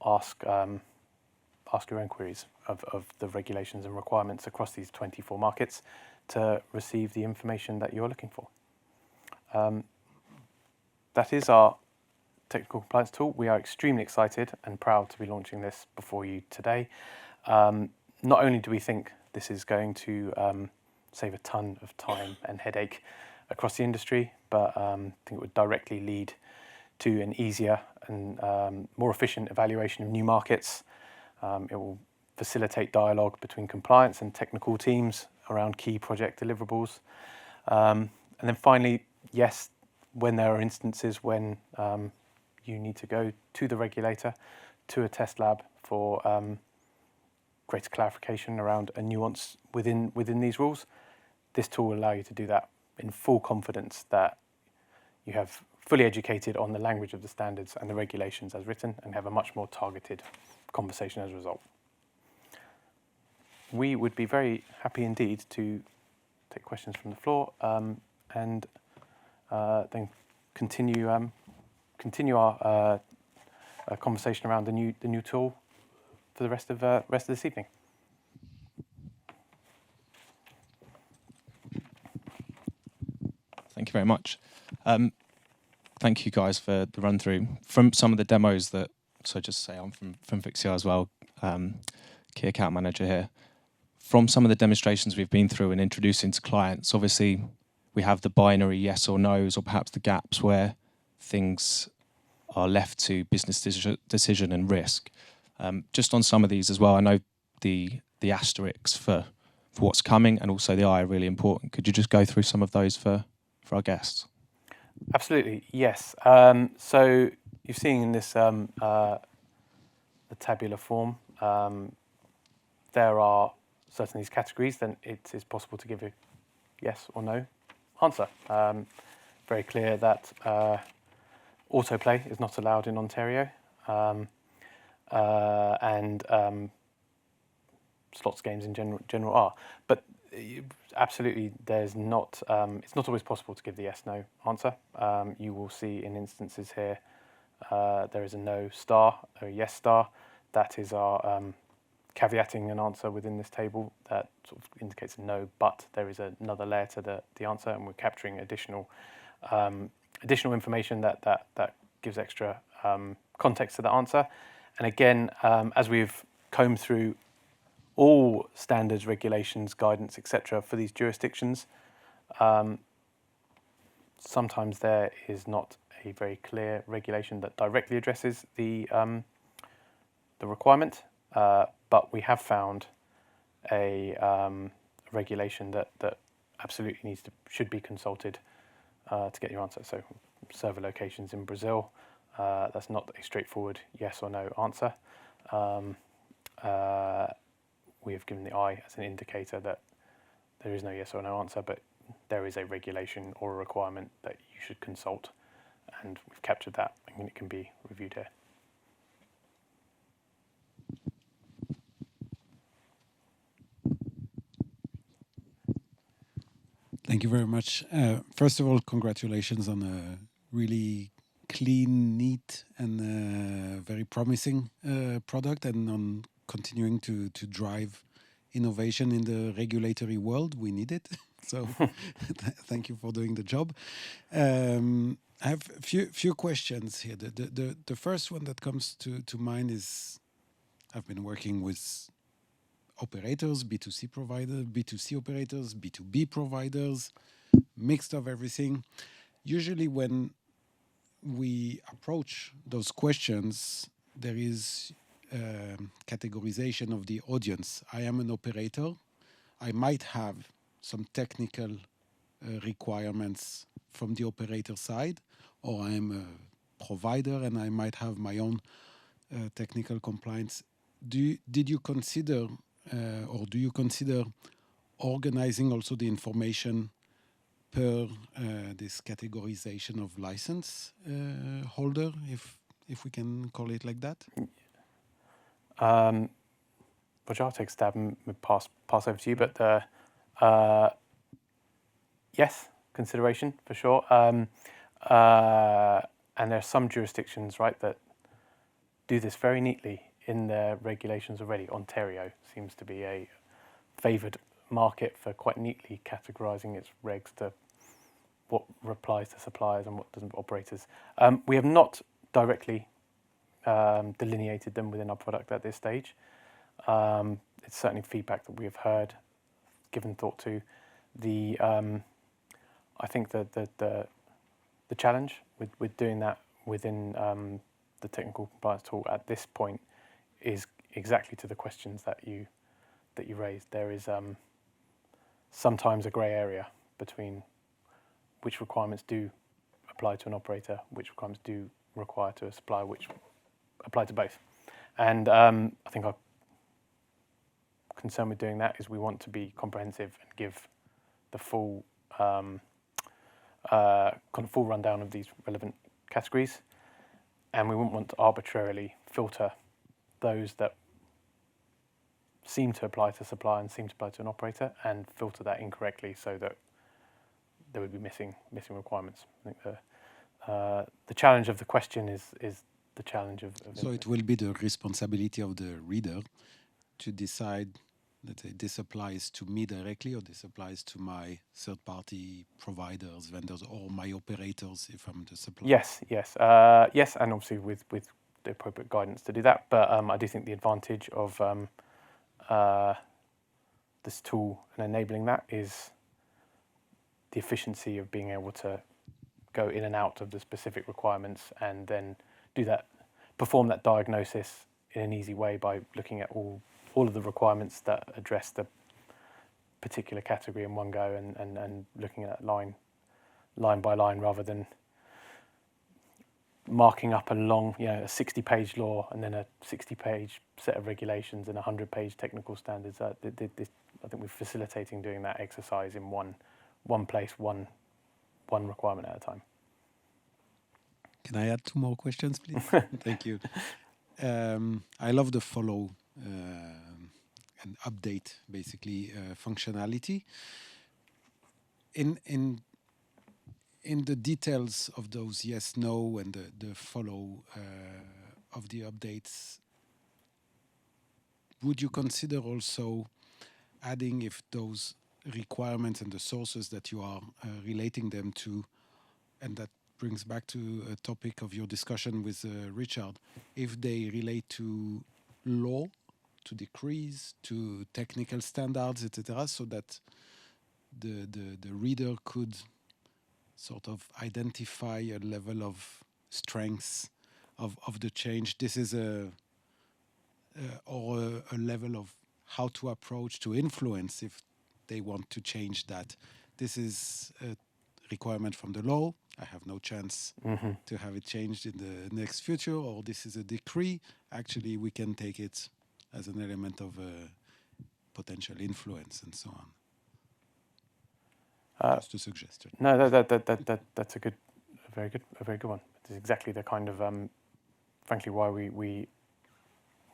ask your own queries of the regulations and requirements across these 24 markets to receive the information that you're looking for. That is our technical compliance tool. We are extremely excited and proud to be launching this before you today. Not only do we think this is going to save a ton of time and headache across the industry, but I think it would directly lead to an easier and more efficient evaluation of new markets. It will facilitate dialogue between compliance and technical teams around key project deliverables. And then finally, yes, when there are instances when you need to go to the regulator, to a test lab for greater clarification around a nuance within these rules. This tool will allow you to do that in full confidence that you have fully educated on the language of the standards and the regulations as written, and have a much more targeted conversation as a result. We would be very happy indeed to take questions from the floor and then continue our conversation around the new tool for the rest of this evening. Thank you very much. Thank you guys for the run through. From some of the demos that, so just to say I'm from Vixio as well, key account manager here. From some of the demonstrations we've been through and introducing to clients, obviously we have the binary yes or no's, or perhaps the gaps where things are left to business decision and risk. Just on some of these as well, I know the asterisks for what's coming and also the I are really important. Could you just go through some of those for our guests? Absolutely, yes. So you're seeing in this the tabular form, there are certain these categories, then it is possible to give a yes or no answer. Very clear that autoplay is not allowed in Ontario, and slots games in general are. But absolutely, there's not. It's not always possible to give the yes/no answer. You will see in instances here there is a no star or a yes star. That is our caveating an answer within this table that sort of indicates a no, but there is another layer to the answer, and we're capturing additional information that gives extra context to the answer. And again, as we've combed through all standards, regulations, guidance, etc. for these jurisdictions, sometimes there is not a very clear regulation that directly addresses the requirement, but we have found a regulation that absolutely should be consulted to get your answer. So server locations in Brazil, that's not a straightforward yes or no answer. We have given the I as an indicator that there is no yes or no answer, but there is a regulation or a requirement that you should consult, and we've captured that, and it can be reviewed here. Thank you very much. First of all, congratulations on a really clean, neat, and very promising product, and on continuing to drive innovation in the regulatory world. We need it. So thank you for doing the job. I have a few questions here. The first one that comes to mind is, I've been working with operators, B2C providers, B2C operators, B2B providers, mixed of everything. Usually when we approach those questions, there is categorization of the audience. I am an operator. I might have some technical requirements from the operator side, or I am a provider and I might have my own technical compliance. Did you consider or do you consider organizing also the information per this categorization of license holder, if we can call it like that? Roger, I'll take a stab and pass over to you, but yes, consideration for sure. And there are some jurisdictions, right, that do this very neatly in their regulations already. Ontario seems to be a favoured market for quite neatly categorising its regs to what applies to suppliers and what doesn't, operators. We have not directly delineated them within our product at this stage. It's certainly feedback that we have heard, given thought to. I think that the challenge with doing that within the technical compliance tool at this point is exactly to the questions that you raised. There is sometimes a grey area between which requirements do apply to an operator, which requirements do require to a supplier, which apply to both. And I think our concern with doing that is we want to be comprehensive and give the full kind of full rundown of these relevant categories, and we wouldn't want to arbitrarily filter those that seem to apply to supplier and seem to apply to an operator, and filter that incorrectly so that there would be missing requirements. I think the challenge of the question is the challenge of so it will be the responsibility of the reader to decide that this applies to me directly, or this applies to my third-party providers, vendors, or my operators if I'm the supplier. Yes, and obviously with the appropriate guidance to do that. But I do think the advantage of this tool and enabling that is the efficiency of being able to go in and out of the specific requirements and then do that, perform that diagnosis in an easy way by looking at all of the requirements that address the particular category in one go, and looking at that line by line, rather than marking up a long, a 60-page law and then a 60-page set of regulations and a 100-page technical standards. I think we're facilitating doing that exercise in one place, one requirement at a time. Can I add 2 more questions, please? Thank you. I love the follow and update, basically, functionality. In the details of those yes, no, and the follow of the updates, would you consider also adding, if those requirements and the sources that you are relating them to, and that brings back to a topic of your discussion with Richard, if they relate to law, to decrees, to technical standards, etc., so that the reader could sort of identify a level of strength of the change. This is a level of how to approach, to influence if they want to change that. This is a requirement from the law. I have no chance to have it changed in the next future, or this is a decree. Actually, we can take it as an element of potential influence and so on. Just a suggestion. No, that's a very good one. It's exactly the kind of, frankly, why we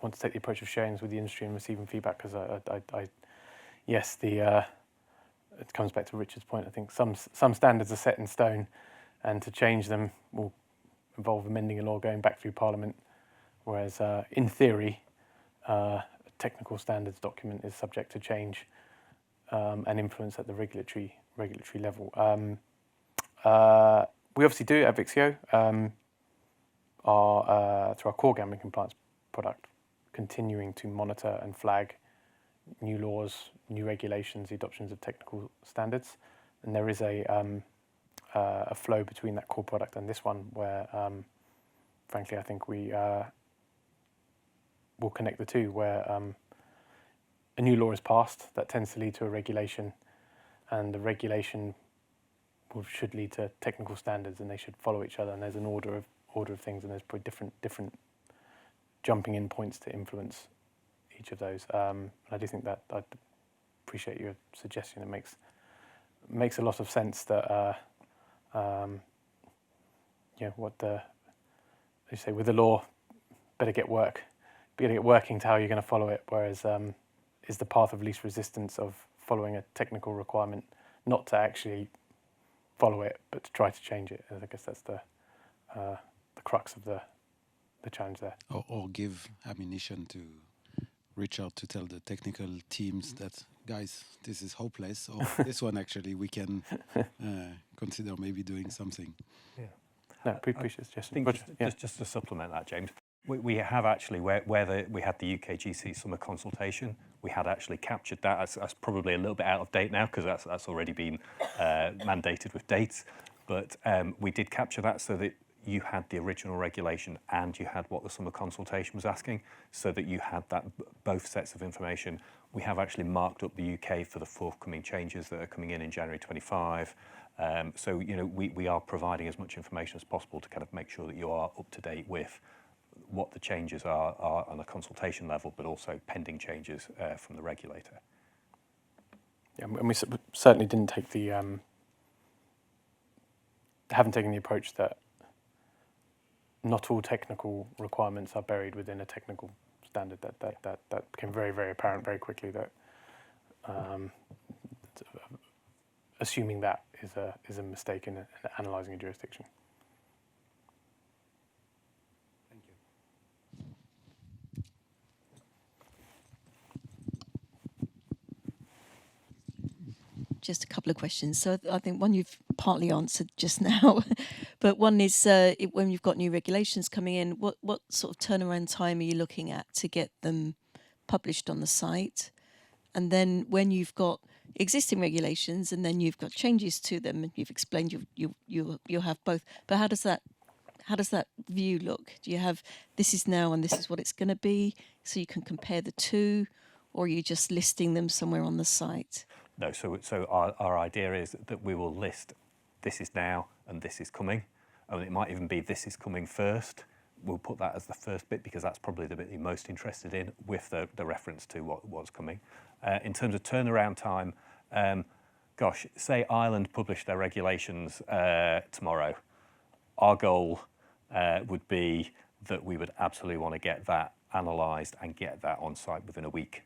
want to take the approach of sharing this with the industry and receiving feedback, because it comes back to Richard's point. I think some standards are set in stone, and to change them will involve amending a law, going back through Parliament, whereas in theory, a technical standards document is subject to change and influence at the regulatory level. We obviously do at Vixio, through our core gambling compliance product, continuing to monitor and flag new laws, new regulations, the adoptions of technical standards, and there is a flow between that core product and this one, where, frankly, I think we will connect the two, where a new law is passed that tends to lead to a regulation, and the regulation should lead to technical standards, and they should follow each other. And there's an order of things, and there's probably different jumping in points to influence each of those. I do think that I'd appreciate your suggestion. It makes a lot of sense that they say with the law, better get working to how you're going to follow it. Whereas is the path of least resistance of following a technical requirement, not to actually follow it, but to try to change it. I guess that's the crux of the challenge there. Or give ammunition to reach out to tell the technical teams that, guys, this is hopeless, or this one actually we can consider maybe doing something. Yeah. No, appreciate the suggestion. Just to supplement that, James, we have actually, where we had the UKGC summer consultation, we had actually captured that. That's probably a little bit out of date now, because that's already been mandated with dates. But we did capture that so that you had the original regulation and you had what the summer consultation was asking, so that you had that both sets of information. We have actually marked up the UK for the forthcoming changes that are coming in January 25, So we are providing as much information as possible to kind of make sure that you are up to date with what the changes are on a consultation level, but also pending changes from the regulator. Yeah, and we certainly didn't take the haven't taken the approach that not all technical requirements are buried within a technical standard. That became very, very apparent very quickly. That assuming that is a mistake in analysing a jurisdiction. Thank you. Just a couple of questions. So I think one you've partly answered just now, but one is when you've got new regulations coming in, what sort of turnaround time are you looking at to get them published on the site? And then when you've got existing regulations and then you've got changes to them, and you've explained you'll have both. But how does that view look? Do you have this is now and this is what it's going to be, so you can compare the two, or are you just listing them somewhere on the site? No, so our idea is that we will list this is now and this is coming, and it might even be this is coming first. We'll put that as the first bit because that's probably the bit you're most interested in, with the reference to what's coming. In terms of turnaround time, say Ireland publish their regulations tomorrow. Our goal would be that we would absolutely want to get that analysed and get that on site within a week.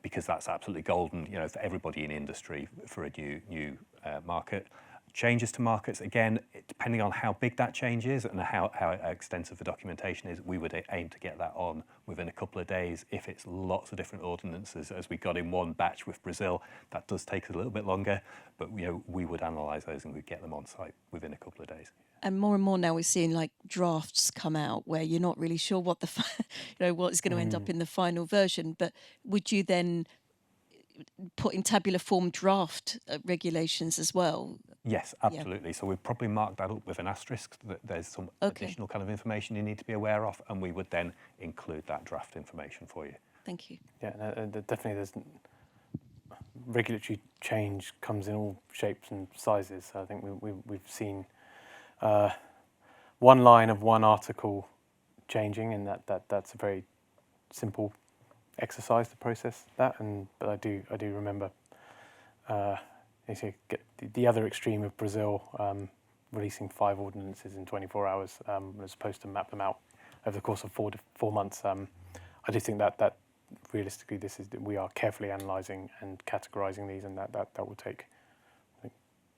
Because that's absolutely golden, for everybody in industry for a new market. Changes to markets, again, depending on how big that change is and how extensive the documentation is, we would aim to get that on within a couple of days. If it's lots of different ordinances, as we got in one batch with Brazil, that does take a little bit longer, but we would analyse those and we'd get them on site within a couple of days. And more now we're seeing like drafts come out where you're not really sure what what is going to end up in the final version. But would you then put in tabular form draft regulations as well? Yes, absolutely. Yeah. So we'd probably mark that up with an asterisk that there's some additional kind of information you need to be aware of, and we would then include that draft information for you. Thank you. Yeah, definitely there's regulatory change comes in all shapes and sizes. So I think we've seen one line of one article changing, and that's a very simple exercise to process that. But I do remember get the other extreme of Brazil releasing 5 ordinances in 24 hours as opposed to map them out over the course of 4 months. I do think that realistically we are carefully analysing and categorising these, and that will take, I think,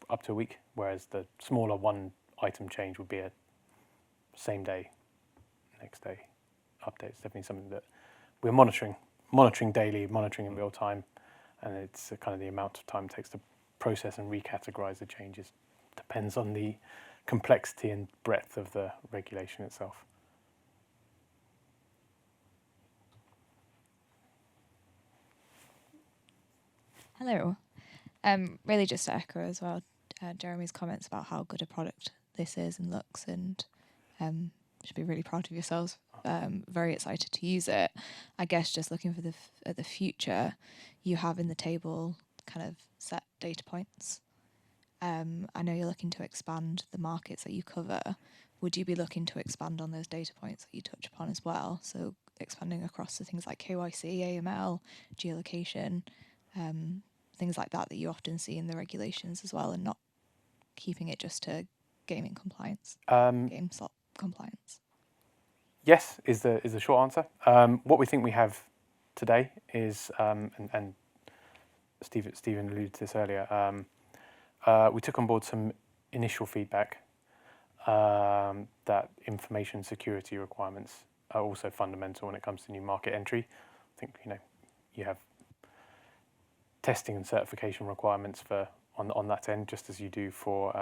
up to a week, whereas the smaller one item change would be a same day, next day update. It's definitely something that we're monitoring daily, monitoring in real time, and it's kind of the amount of time it takes to process and recategorize the changes depends on the complexity and breadth of the regulation itself. Hello. Really just to echo as well Jeremy's comments about how good a product this is and looks, and should be really proud of yourselves. Very excited to use it. I guess just looking for at the future, you have in the table kind of set data points. I know you're looking to expand the markets that you cover. Would you be looking to expand on those data points that you touch upon as well? So expanding across to things like KYC, AML, geolocation, things like that you often see in the regulations as well, and not keeping it just to gaming compliance, game slot compliance. Yes, is the short answer. What we think we have today is, and Stephen alluded to this earlier, we took on board some initial feedback that information security requirements are also fundamental when it comes to new market entry. I think you have testing and certification requirements on that end, just as you do for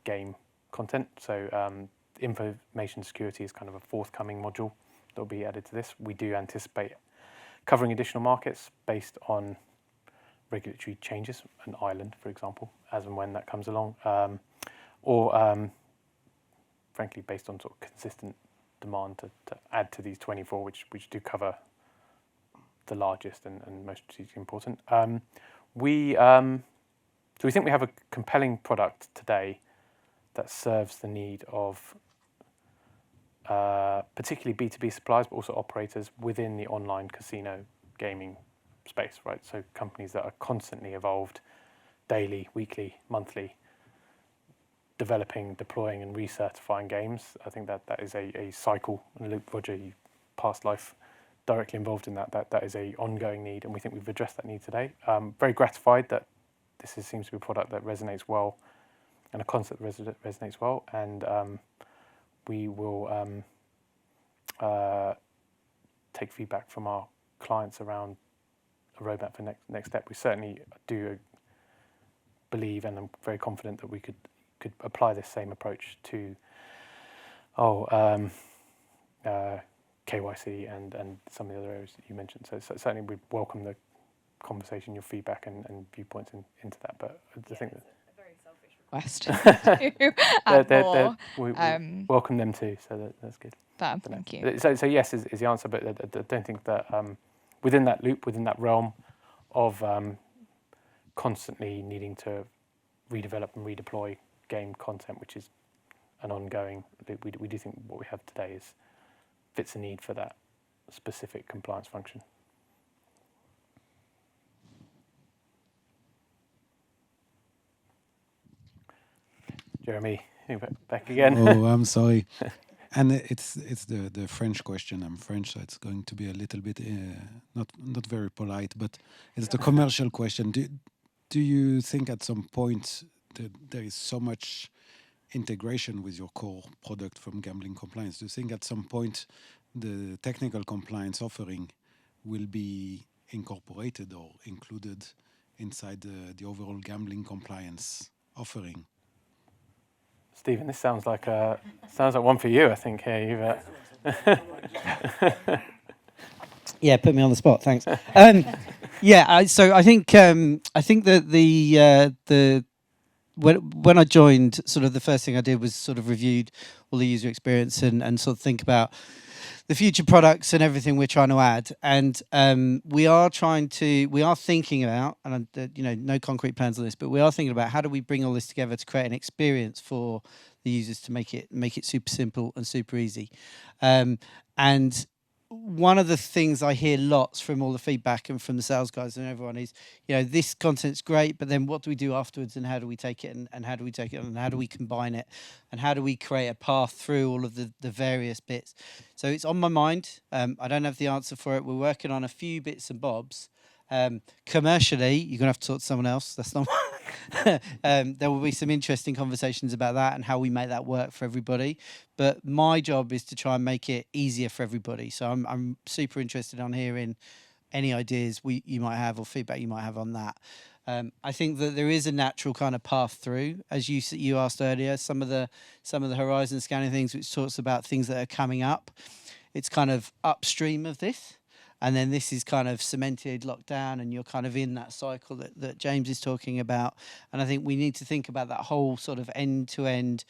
game content. So information security is kind of a forthcoming module that will be added to this. We do anticipate covering additional markets based on regulatory changes, in Ireland, for example, as and when that comes along, or frankly, based on sort of consistent demand to add to these 24, which do cover the largest and most strategically important. We So we think we have a compelling product today that serves the need of particularly B2B suppliers, but also operators within the online casino gaming space, right? So companies that are constantly evolved, daily, weekly, monthly, developing, deploying, and recertifying games. I think that is a cycle. And Luke, Roger, you past life directly involved in that. That is a ongoing need, and we think we've addressed that need today. Very gratified that seems to be a product that resonates well, and a concept that resonates well, and we will take feedback from our clients around a roadmap for next step. We certainly do believe, and I'm very confident that we could apply this same approach to KYC and some of the other areas that you mentioned. So certainly we'd welcome the conversation, your feedback and viewpoints into that. But I think that a very selfish request to add more. We welcome them too, so that's good. Fab, thank you. So yes is the answer, but I don't think that within that loop, within that realm of constantly needing to redevelop and redeploy game content, which is an ongoing loop, we do think what we have today fits a need for that specific compliance function. Jeremy, back again. Oh, I'm sorry. And it's the French question. I'm French, so it's going to be a little bit not very polite, but it's the commercial question. Do you think at some point that there is so much integration with your core product from gambling compliance? Do you think at some point the technical compliance offering will be incorporated or included inside the overall gambling compliance offering? Stephen, this sounds like one for you. I think here Yeah, put me on the spot. Thanks. So I think that when I joined, sort of the first thing I did was sort of reviewed all the user experience and sort of think about the future products and everything we're trying to add. And we are thinking about, and no concrete plans on this, but we are thinking about how do we bring all this together to create an experience for the users to make it super simple and super easy. And one of the things I hear lots from all the feedback and from the sales guys and everyone is, this content's great, but then what do we do afterwards, and how do we take it, and how do we take it, and how do we combine it, and how do we create a path through all of the various bits? So it's on my mind. I don't have the answer for it. We're working on a few bits and bobs. Commercially, you're gonna have to talk to someone else. That's not. There will be some interesting conversations about that and how we make that work for everybody. But my job is to try and make it easier for everybody. So I'm super interested on hearing any ideas you might have or feedback you might have on that. I think that there is a natural kind of path through, as you asked earlier. Some of the horizon scanning things, which talks about things that are coming up. It's kind of upstream of this. And then this is kind of cemented, locked down, and you're kind of in that cycle that James is talking about. And I think we need to think about that whole sort of end-to-end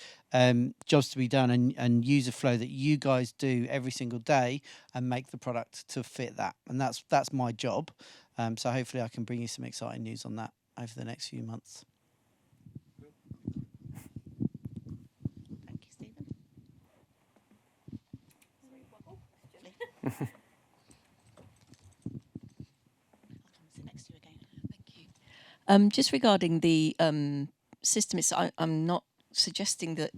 jobs to be done and user flow that you guys do every single day and make the product to fit that. And that's my job. So hopefully I can bring you some exciting news on that over the next few months. Thank you, Stephen. Just regarding the system, I'm not suggesting that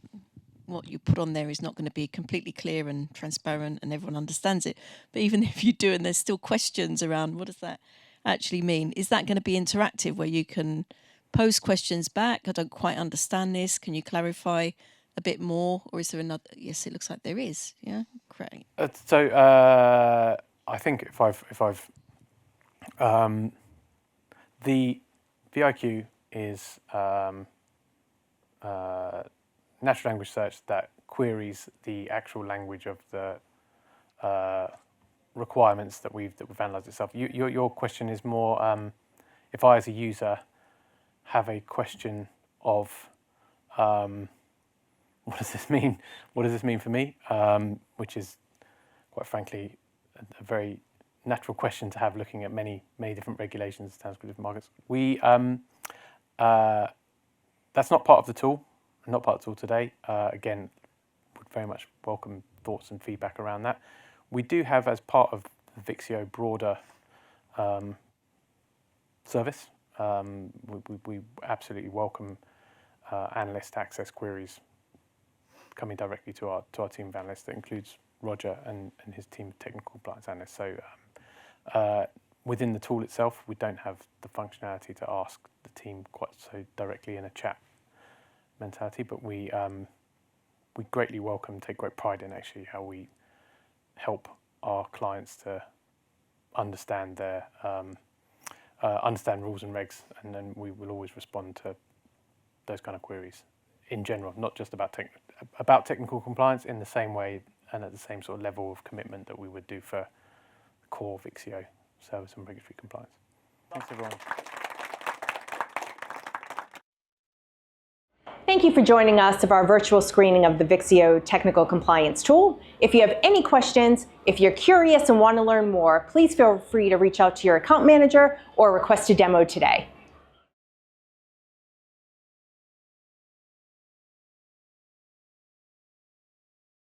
what you put on there is not going to be completely clear and transparent and everyone understands it. But even if you do, and there's still questions around what does that actually mean, is that going to be interactive where you can pose questions back? I don't quite understand this. Can you clarify a bit more? Or is there another? Yes, it looks like there is. Yeah, great. I think if I've the VIQ is natural language search that queries the actual language of the requirements that we've analysed itself. Your question is more if I, as a user, have a question of what does this mean? What does this mean for me? Which is, quite frankly, a very natural question to have, looking at many different regulations in terms of different markets. That's not part of the tool, not part of the tool today. Again, would very much welcome thoughts and feedback around that. We do have, as part of the Vixio broader service, we absolutely welcome analyst access queries coming directly to our team of analysts. That includes Roger and his team of technical compliance analysts. So within the tool itself, we don't have the functionality to ask the team quite so directly in a chat mentality, but we greatly welcome, take great pride in actually how we help our clients to understand their understand rules and regs, and then we will always respond to those kind of queries in general, not just about technical compliance, in the same way and at the same sort of level of commitment that we would do for core Vixio service and regulatory compliance. Thanks, everyone. Thank you for joining us of our virtual screening of the Vixio Technical Compliance tool. If you have any questions, if you're curious and want to learn more, please feel free to reach out to your account manager or request a demo today.